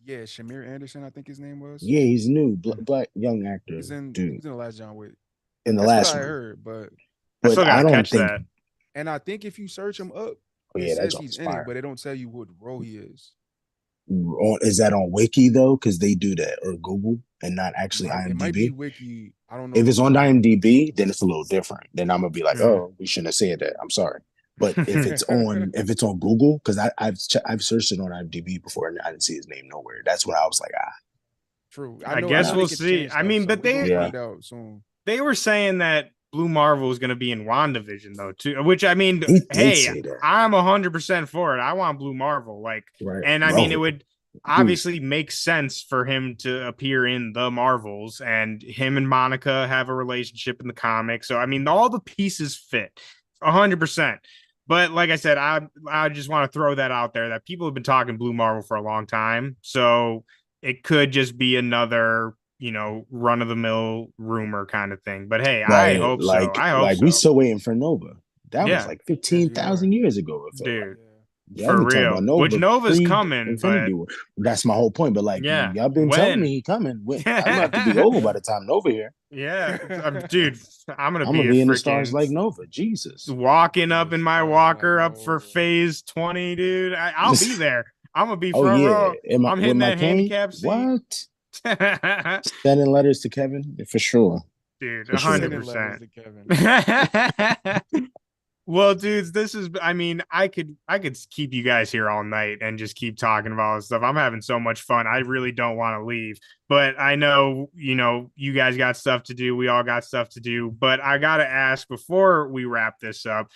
Yeah, Shamir Anderson, I think his name was. Yeah, he's new, black young actor He dude was in the last John Wick. in the That's what last I one. heard, but I still I gotta don't catch think. that. and I think if you search him up, Oh it yeah, that says joint's he's in fire. it, but they don't tell you what role he is. Is that on Wiki though? Because they do that, or Google, and not actually It might be IMDb. Wiki. I don't know If if it's on IMDb, then it's a little different. Then I'm gonna be like, Mhm. oh, we shouldn't have said that. I'm sorry. But if it's on Google, because I've searched it on IMDb before and I didn't see his name nowhere. That's when I was like, True. I I guess know we'll they can see. change I stuff, mean, so but we're gonna they yeah, find out soon. they were saying that Blue Marvel was going to be in WandaVision though too, which I mean, he did hey, say that, I'm 100% for it. I want Blue Marvel, like, right? and I mean, it Oh, would please, obviously make sense for him to appear in the Marvels, and him and Monica have a relationship in the comics. So I mean, all the pieces fit 100%. But like I said, I just want to throw that out there that people have been talking Blue Marvel for a long time, so it could just be another run of the mill rumor kind of thing. But hey, I right? hope so. I hope Like we so. still waiting for Nova. That was Yeah, like Yes, we are. 15,000 years ago. It felt like. dude, Yeah. Y'all for been talking real. about Which Nova Nova's pre coming, Infinity but War. That's my whole point. But like yeah, y'all been telling when? me he coming. When I'm gonna have to be Yeah, old by the time Nova here. dude, I'm gonna I'm gonna be a be in the stars freaking like Nova. Jesus. walking In up the in my stars like walker up for Nova. phase 20, dude. I'll be there. I'm gonna be Oh front yeah. row. Am I I'm with hitting my that cane? handicap seat. What? Sending letters to Kevin for sure. Dude, For sure. Sending letters 100%. to Kevin. Well, dudes, this is I mean, I could keep you guys here all night and just keep talking about all this stuff. I'm having so much fun. I really don't want to leave. But I know, you guys got stuff to do. We all got stuff to do. But I gotta ask before we wrap this up,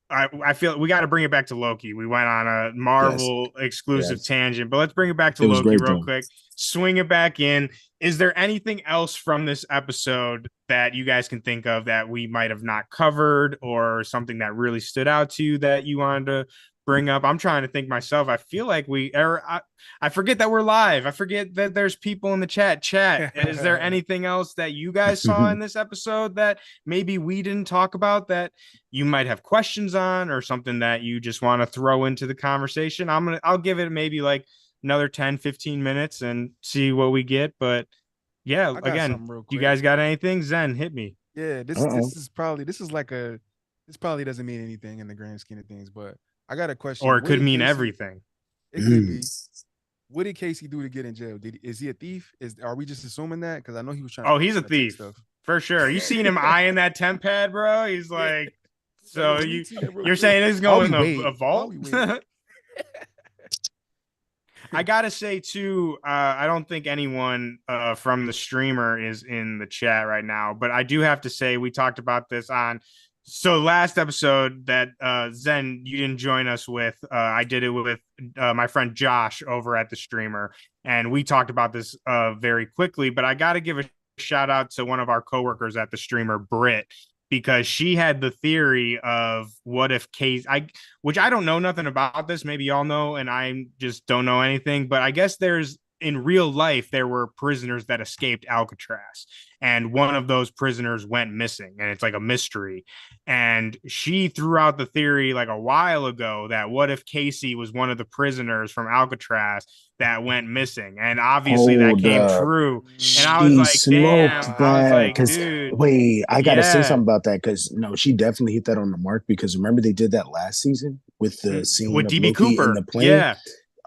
I feel we got to bring it back to Loki. We went on a Yes. Marvel exclusive Yes. tangent, but let's bring it back to It was Loki great real though. quick. Swing it back in. Is there anything else from this episode that you guys can think of that we might have not covered, or something that really stood out to you that you wanted to bring up? I'm trying to think myself. I feel like I forget that we're live. I forget that there's people in the chat. Is there anything else that you guys saw in this episode that maybe we didn't talk about that you might have questions on, or something that you just want to throw into the conversation? I'll give it maybe like another 10-15 minutes and see what we get. But yeah, I got again, something real you quick. guys got anything? Zen, hit me. Yeah, Uh-oh. this probably doesn't mean anything in the grand scheme of things, but I got a Or question. it What could did mean Casey? everything. It could Mm. be. What did Casey do to get in jail? Is he a thief? Are we just assuming that? Because I know he was Oh, he's a trying to take thief stuff. for sure. You seen him eyeing that temp pad, bro? He's Yeah. like, He's like, yo, so let me see that real you're quick. saying this is While going we in wait, a while vault? we wait. I gotta say too, I don't think anyone from the streamer is in the chat right now, but I do have to say we talked about this on last episode that Zen you didn't join us with. I did it with my friend Josh over at the streamer, and we talked about this very quickly. But I got to give a shout out to one of our coworkers at the streamer, Britt, because she had the theory of what if Case which I don't know nothing about this. Maybe y'all know, and I just don't know anything. But I guess there's in real life there were prisoners that escaped Alcatraz, and one of those prisoners went missing, and it's like a mystery. And she threw out the theory like a while ago that what if Casey was one of the prisoners from Alcatraz that went missing, and obviously that Hold came up. true. And I was She like, damn. smoked I was that. like, Cause dude, wait, I gotta say yeah. something about that because no, she definitely hit that on the mark because remember they did that last season with the scene With of DB Loki in Cooper. the plane. Yeah.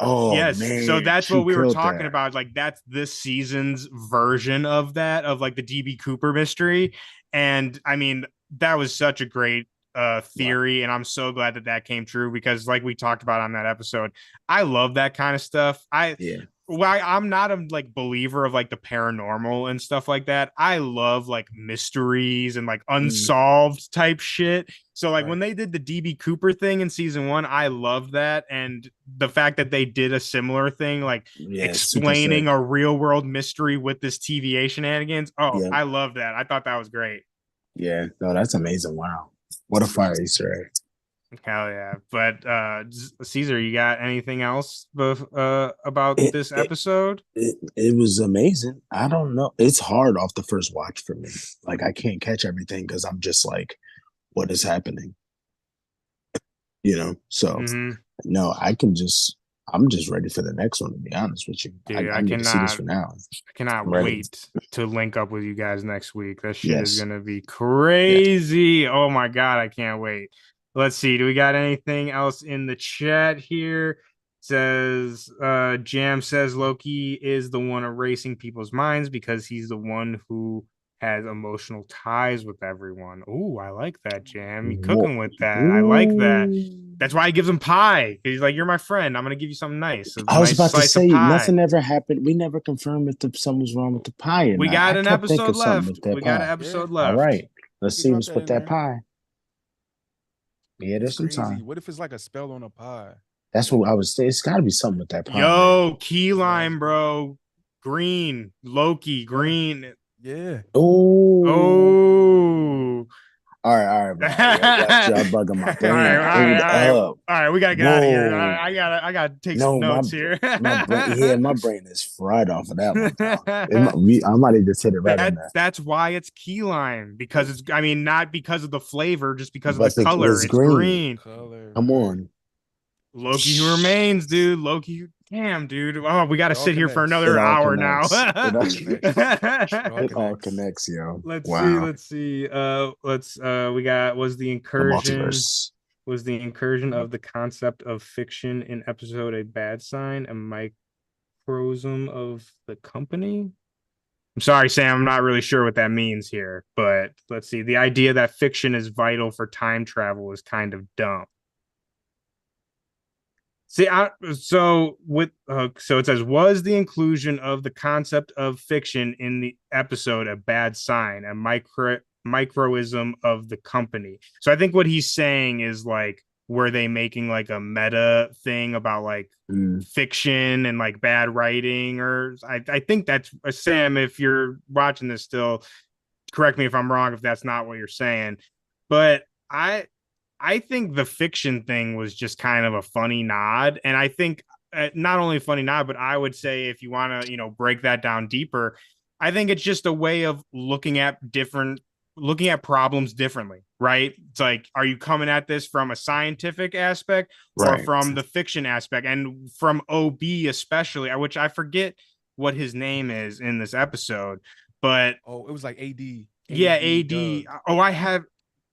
Oh Yes. So man, that's she what we were killed talking that. about. Like that's this season's version of that, of like the DB Cooper mystery. And I mean, that was such a great Wow. theory. And I'm so glad that that came true because, like we talked about on that episode, I love that kind of stuff. Yeah. I'm not a like believer of like the paranormal and stuff like that. I love like mysteries and like Mm, unsolved type shit. So like when Right. they did the DB Cooper thing in season 1, I love that. And the fact that they did a similar thing, like yeah, super sick. explaining a real world mystery with this TVA shenanigans. Oh, Yeah. I love that. I thought that was great. Yeah. No, that's amazing. Wow. What a fire Easter egg. Hell yeah. But Caesar, you got anything else about It, this it episode? it was amazing. I don't know. It's hard off the first watch for me. Like I can't catch everything because I'm just like, what is happening? So Hmm. no, I'm just ready for the next one, to be honest with you. Dude, I need to see this for now. I cannot I'm ready. wait to link up with you guys next week. That shit is Yes. gonna be Yes. crazy. Oh my god, I can't wait. Let's see. Do we got anything else in the chat here? Says Jam says Loki is the one erasing people's minds because he's the one who has emotional ties with everyone. Ooh, I like that, Jam. You Whoa. cooking with that. I like that. Ooh. That's why he gives him pie. He's like, "You're my friend. I'm gonna give you something nice, a I was nice about to slice of say pie." nothing ever happened. We never confirmed if something was wrong with the pie or We not. got I an kept thinking episode something left. with that We got an pie. Yeah, episode All left. right. Let's you could see drop what's that with in that there. pie. Yeah, It's there's some crazy. time. What if it's like a spell on a pie? That's what I was saying. It's got to be something with that pie, man. Yo, key lime, Raspberry. bro. Green, Loki, Yeah. green. Yeah. Oh, Oh. all right, all bro. Y'all right, bugging my all brain. right, Hold all right, all up. right. We gotta get out of here. Whoa. I gotta take some No, notes here. my brain. Yeah, my brain is fried off of that one, dog. I might have just hit it right on there. That's why it's key lime because it's. I mean, not because of the flavor, just because of the But color. it's It's green. green. Color, Come right. on. Loki who remains, dude. Loki, damn, dude. Oh, we got to It all sit here for connects. It another all hour now. connects. It It all, all connects. It all it all connects. connects, yo. let's see, Wow. let's see. Let's we got The multiverse. was the incursion of the concept of fiction in episode a bad sign, a microcosm of the company? I'm sorry, Sam. I'm not really sure what that means here, but let's see. The idea that fiction is vital for time travel is kind of dumb. See, so it says was the inclusion of the concept of fiction in the episode a bad sign, a microism of the company. So I think what he's saying is like, were they making like a meta thing about like Mm. fiction and like bad writing? Or I think that's Sam. If you're watching this still, correct me if I'm wrong if that's not what you're saying, but I think the fiction thing was just kind of a funny nod, and I think not only a funny nod, but I would say if you want to break that down deeper, I think it's just a way of looking at problems differently, right? It's like, are you coming at this from a scientific aspect or Right. from the fiction aspect, and from OB especially, which I forget what his name is in this episode, but Oh, it was like yeah, AD AD. Doug. Oh, I have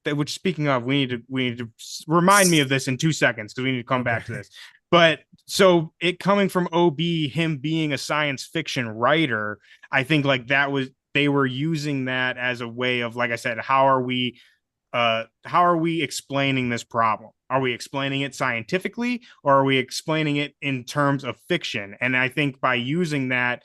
that. Which, speaking of, we need to remind me of this in 2 seconds because we need to come Okay. back to this. But so it coming from OB, him being a science fiction writer, I think like that was they were using that as a way of, like I said, how are we explaining this problem? Are we explaining it scientifically or are we explaining it in terms of fiction? And I think by using that,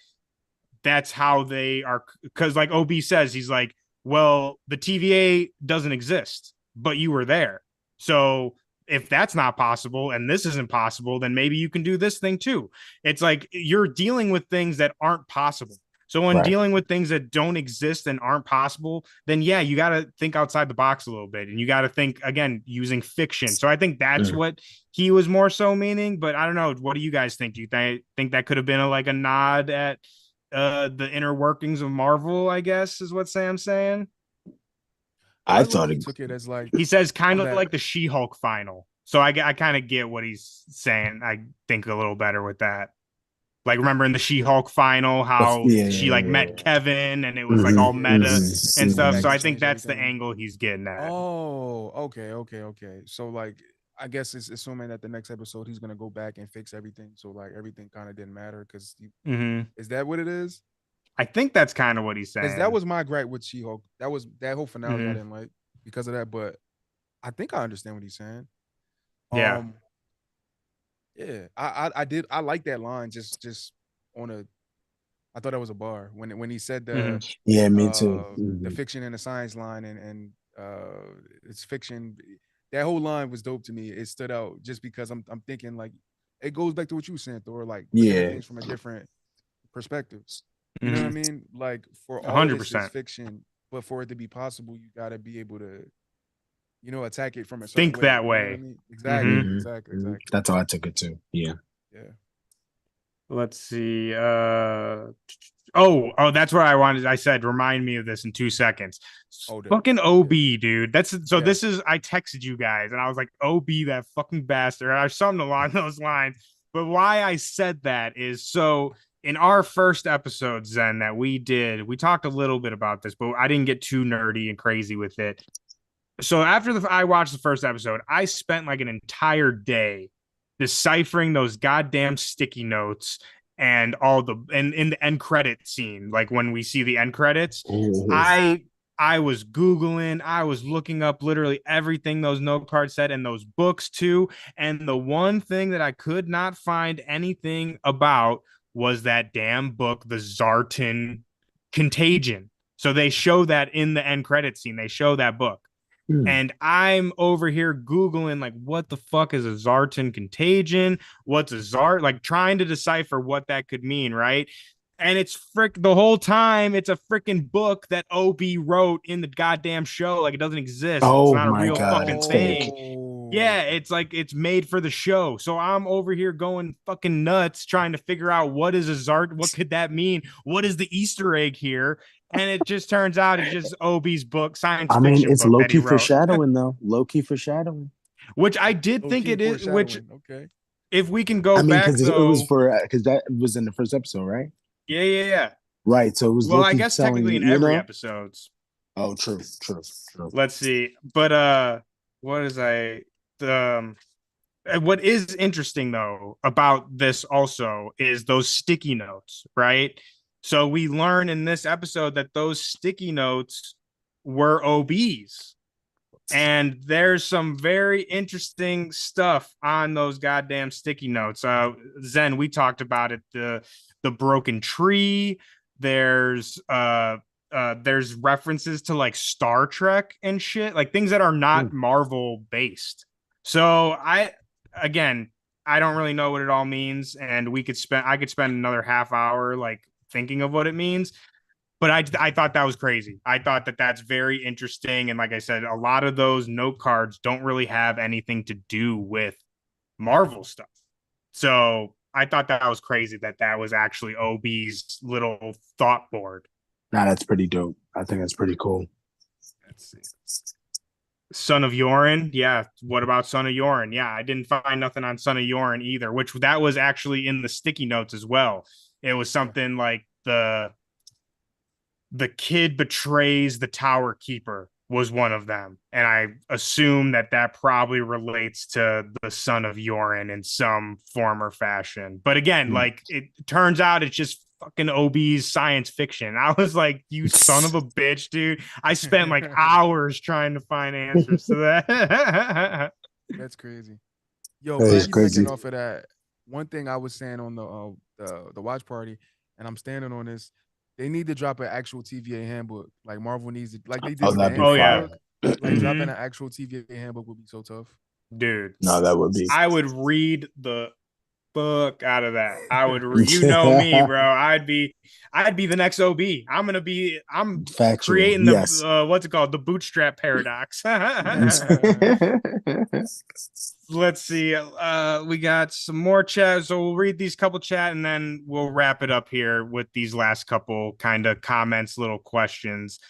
that's how they are, because like OB says, he's like, well, the TVA doesn't exist, but you were there. So if that's not possible and this isn't possible, then maybe you can do this thing too. It's like you're dealing with things that aren't possible. So when Right. dealing with things that don't exist and aren't possible, then yeah, you got to think outside the box a little bit, and you got to think again using fiction. So I think that's Mm. what he was more so meaning. But I don't know. What do you guys think? Do you think that could have been like a nod at the inner workings of Marvel, I guess, is what Sam's saying. I I low thought key it. took it as like, He says my kind of bad. like the She-Hulk final. So I kind of get what he's saying. I think a little better with that. Like remember in the She-Hulk final how Yeah. she like met Kevin and it was like Hmm. all Yeah. meta and And went stuff. back So Hmm. I and think changed that's the everything. angle he's getting at. Oh, okay. So like, I guess it's assuming that the next episode he's gonna go back and fix everything. So like everything kind of didn't matter because Mm-hmm. is that what it is? I think that's kind of what he's Because that saying. was my gripe with She-Hulk. That whole finale I Mm-hmm. didn't like because of that. But I think I understand what he's saying. Yeah. Um, yeah, I did I like that line just on a I thought that was a bar when he said Mm-hmm. Yeah, me too. the Hmm. fiction and the science line and it's fiction. That whole line was dope to me. It stood out just because I'm thinking like it goes back to what you were saying, Thor, like looking at Yeah. things from a different perspective. You know what I Mm-hmm. mean? Like for all this is 100%. fiction, but for it to be possible, you gotta be able to attack it from a certain think way. that You know what I way. mean? Exactly, Hmm. exactly, exactly. That's how I took it too. Yeah. Yeah. Let's see. Oh, that's what I wanted. I said, remind me of this in 2 seconds. Hold it. Fucking Yeah. OB, dude. That's so. Yeah. This is. I texted you guys, and I was like, OB, that fucking bastard, or something along those lines. But why I said that is so. In our first episode, Zen, that we did, we talked a little bit about this, but I didn't get too nerdy and crazy with it. So after I watched the first episode, I spent like an entire day deciphering those goddamn sticky notes and all the and in the end credit scene, like when we see the end credits, Oh, I I was Googling, I was looking up literally everything those note cards said and those books too. And the one thing that I could not find anything about was that damn book, The Zartan Contagion. So they show that in the end credit scene. They show that book. hmm. And I'm over here Googling, like, what the fuck is a Zartan contagion? What's a Zart? Like, trying to decipher what that could mean, right? And it's the whole time, it's a freaking book that OB wrote in the goddamn show. Like, it doesn't exist. It's Oh not a my real God, fucking it's thing. fake. Yeah, Oh. it's like it's made for the show. So I'm over here going fucking nuts trying to figure out what is a Zart, what could that mean? What is the Easter egg here? And it just turns out it's just OB's book, science I mean, fiction it's book that he Loki wrote, foreshadowing though. Loki foreshadowing. which I did Low think key it is. Which, foreshadowing. Okay. if we can go I mean, back because it was though, for because that was in the first episode, right? yeah, yeah, yeah. Right. So it was Well, I Loki guess telling technically you, in you every know. episodes. Oh, true, true, true. Let's see, but what is the what is interesting though about this also is those sticky notes, right? So we learn in this episode that those sticky notes were OBs. And there's some very interesting stuff on those goddamn sticky notes. Zen, we talked about it, the broken tree. There's there's references to like Star Trek and shit, like things that are Hmm. not Marvel based. So again, I don't really know what it all means, and I could spend another half hour like thinking of what it means. But I thought that was crazy. I thought that that's very interesting, and like I said, a lot of those note cards don't really have anything to do with Marvel stuff. So I thought that was crazy that that was actually OB's little thought board. Nah, that's pretty dope. I think that's pretty cool. Let's see. Son of Yorin. Yeah. What about Son of Yorin? Yeah. I didn't find nothing on Son of Yorin either, which that was actually in the sticky notes as well. It was Yeah. something like the kid betrays the tower keeper was one of them. And I assume that that probably relates to the son of Yorin in some form or fashion. But again, Hmm. like it turns out it's just fucking OB's science fiction. I was like, you son of a bitch, dude. I spent like hours trying to find answers to that. That's crazy. Yo, That is crazy. piggybacking off of that, one thing I was saying on the watch party, and I'm standing on this. They need to drop an actual TVA handbook. Like Marvel needs to, like they did Oh, with the that'd be Oh Ant-Man yeah. fire. book. Like dropping Mhm. an actual TVA handbook would be so tough. Dude. No, that would be. I would read the book out of that. You know me, bro. I'd be the next OB. I'm Factual. creating Yes. the what's it called? The bootstrap paradox. Let's see. We got some more chat. So we'll read these couple chat and then we'll wrap it up here with these last couple kind of comments, little questions.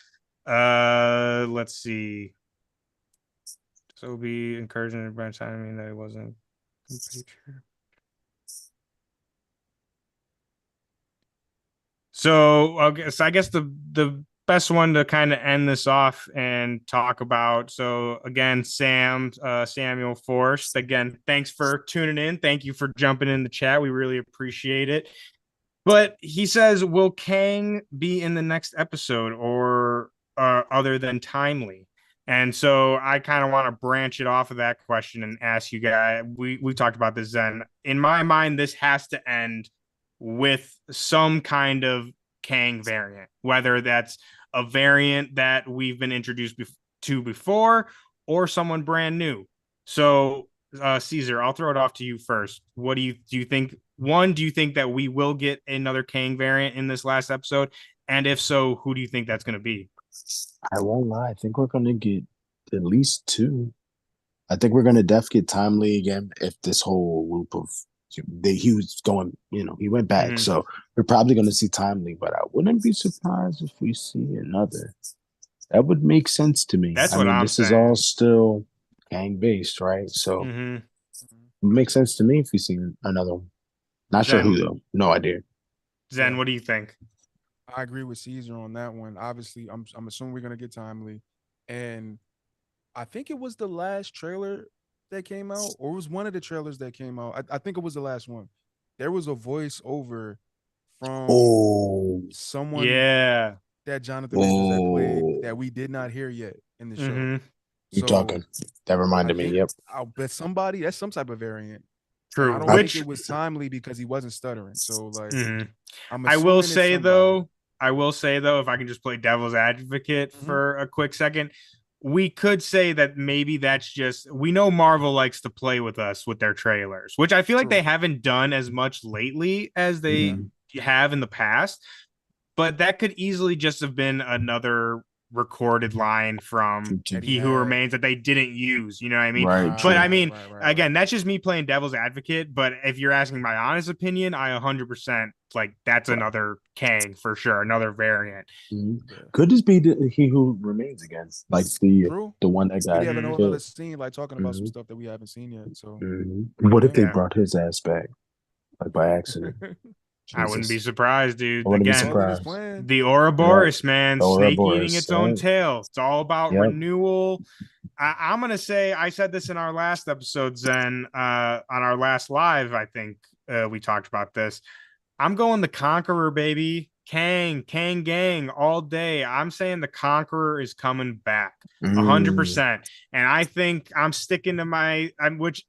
Let's see. So be encouraging everybody telling me that it wasn't complete. So I guess the best one to kind of end this off and talk about. So again, Samuel Forrest. Again, thanks for tuning in. Thank you for jumping in the chat. We really appreciate it. But he says, will Kang be in the next episode or other than timely? And so I kind of want to branch it off of that question and ask you guys. We talked about this then. In my mind, this has to end with some kind of Kang variant, whether that's a variant that we've been introduced to before or someone brand new. So, Caesar, I'll throw it off to you first. What do you think? One, do you think that we will get another Kang variant in this last episode? And if so, who do you think that's going to be? I won't lie. I think we're gonna get at least two. I think we're gonna def get Timely again if this whole loop of he was going, he went back. Mhm. So we're probably gonna see Timely, but I wouldn't be surprised if we see another. That would make sense to me. That's I what mean, I'm this is all saying. still gang based, right? So it Hmm. makes sense to me if we see another one. Not sure who Zen, though. No idea. Yeah, What do you think? I agree with Caesar on that one. Obviously, I'm assuming we're gonna get Timely, and I think it was the last trailer that came out, or it was one of the trailers that came out. I think it was the last one. There was a voiceover from Oh, someone Yeah. that Jonathan Majors that played oh, that we did not hear yet in the show. Hmm. you So talking? That I reminded me. think Yep. I'll bet somebody that's some type of variant. And I True. don't I, think it Which was timely because he wasn't stuttering. So like mhm. I'm I will assuming it's say somebody. though, if I can just play devil's advocate Hmm. for a quick second, we could say that maybe that's just we know Marvel likes to play with us with their trailers, which I feel like they True. haven't done as much lately as they Yeah. mhm. have in the past. But that could easily just have been another recorded line from That he He Who had. Remains that they didn't use. You know what I mean? Right. But True. I Right, mean, right, right, right. again, that's just me playing devil's advocate. But if you're asking my honest opinion, I 100% like that's another Kang for sure, another variant. Mhm. Yeah. Could this be he who remains again? Like True. the one that We got have Hmm. another killed. scene like talking about some Hmm. stuff that we haven't seen yet. So What if yeah. they Yeah, brought his ass back, like by accident? I wouldn't be Jesus, surprised, I dude. wouldn't be It's Again, all in his surprised. plan. the Right. Ouroboros, man, The snake eating Ouroboros. its own Right. tail. It's all about Yep. renewal. I'm gonna say I said this in our last episode, Zen, on our last live. I think we talked about this. I'm going the Conqueror, baby. Kang gang all day. I'm saying the Conqueror is coming back, Mm. 100%. And I think I'm sticking to which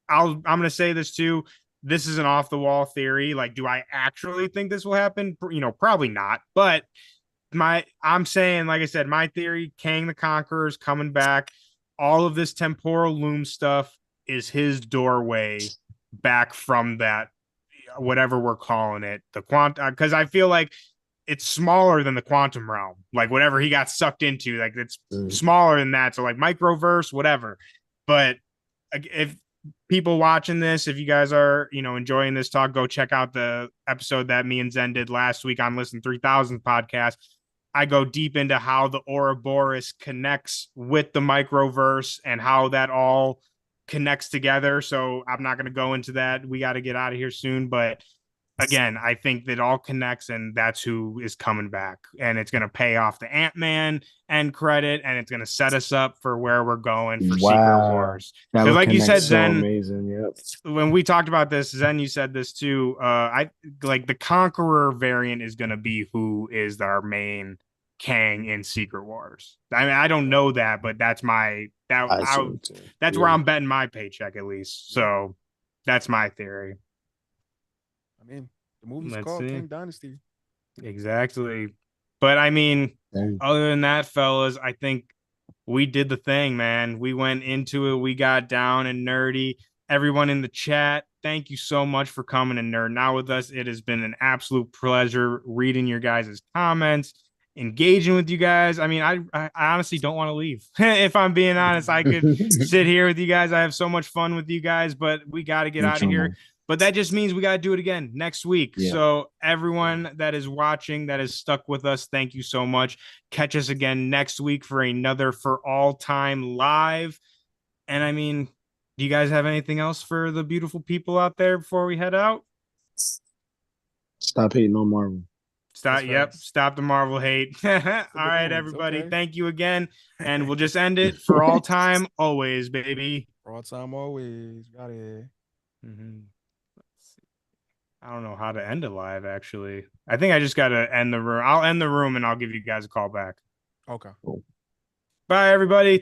I'm gonna say this too. This is an off the wall theory. Like, do I actually think this will happen? Probably not. But I'm saying, like I said, my theory: Kang the Conqueror is coming back. All of this temporal loom stuff is his doorway back from that, whatever we're calling it, the quantum. Because I feel like it's smaller than the quantum realm, like whatever he got sucked into, like it's Mm. smaller than that. So like microverse, whatever. But if people watching this, if you guys are enjoying this talk, go check out the episode that me and Zen did last week on Listen 3000 podcast. I go deep into how the Ouroboros connects with the microverse and how that all connects together. So I'm not going to go into that. We got to get out of here soon. But again, I think that all connects, and that's who is coming back. And it's going to pay off the Ant-Man end credit, and it's going to set us up for where we're going for Secret Wow. Wars. That Because, would like you connect said, so Zen, amazing. Yep. when we talked about this, Zen, you said this too. I like the Conqueror variant is going to be who is our main Kang in Secret Wars. I mean, I don't know that, but I assume too. that's where Yeah. I'm betting my paycheck at least. Yeah. So that's my theory. I mean, the movie's Let's called see. King Dynasty. Exactly. But I mean, Dang. other than that, fellas, I think we did the thing, man. We went into it, we got down and nerdy. Everyone in the chat, thank you so much for coming and nerding out with us. It has been an absolute pleasure reading your guys' comments, engaging with you guys. I mean, I honestly don't want to leave. If I'm being honest, I could sit here with you guys. I have so much fun with you guys, but we got to get Me out of too, here. man. But that just means we got to do it again next week. Yeah. So, everyone that is watching, that is stuck with us, thank you so much. Catch us again next week for another For All Time Live. And I mean, do you guys have anything else for the beautiful people out there before we head out? Stop hating on Marvel. Stop. That's Yep. facts. Stop the Marvel hate. All For the right, movies. everybody. Okay. Thank you again. And we'll just end it for all time, always, baby. For all time, always. Got it. Mm-hmm. I don't know how to end it live, actually. I think I just got to end the room. I'll end the room and I'll give you guys a call back. Okay. Cool. Bye, everybody.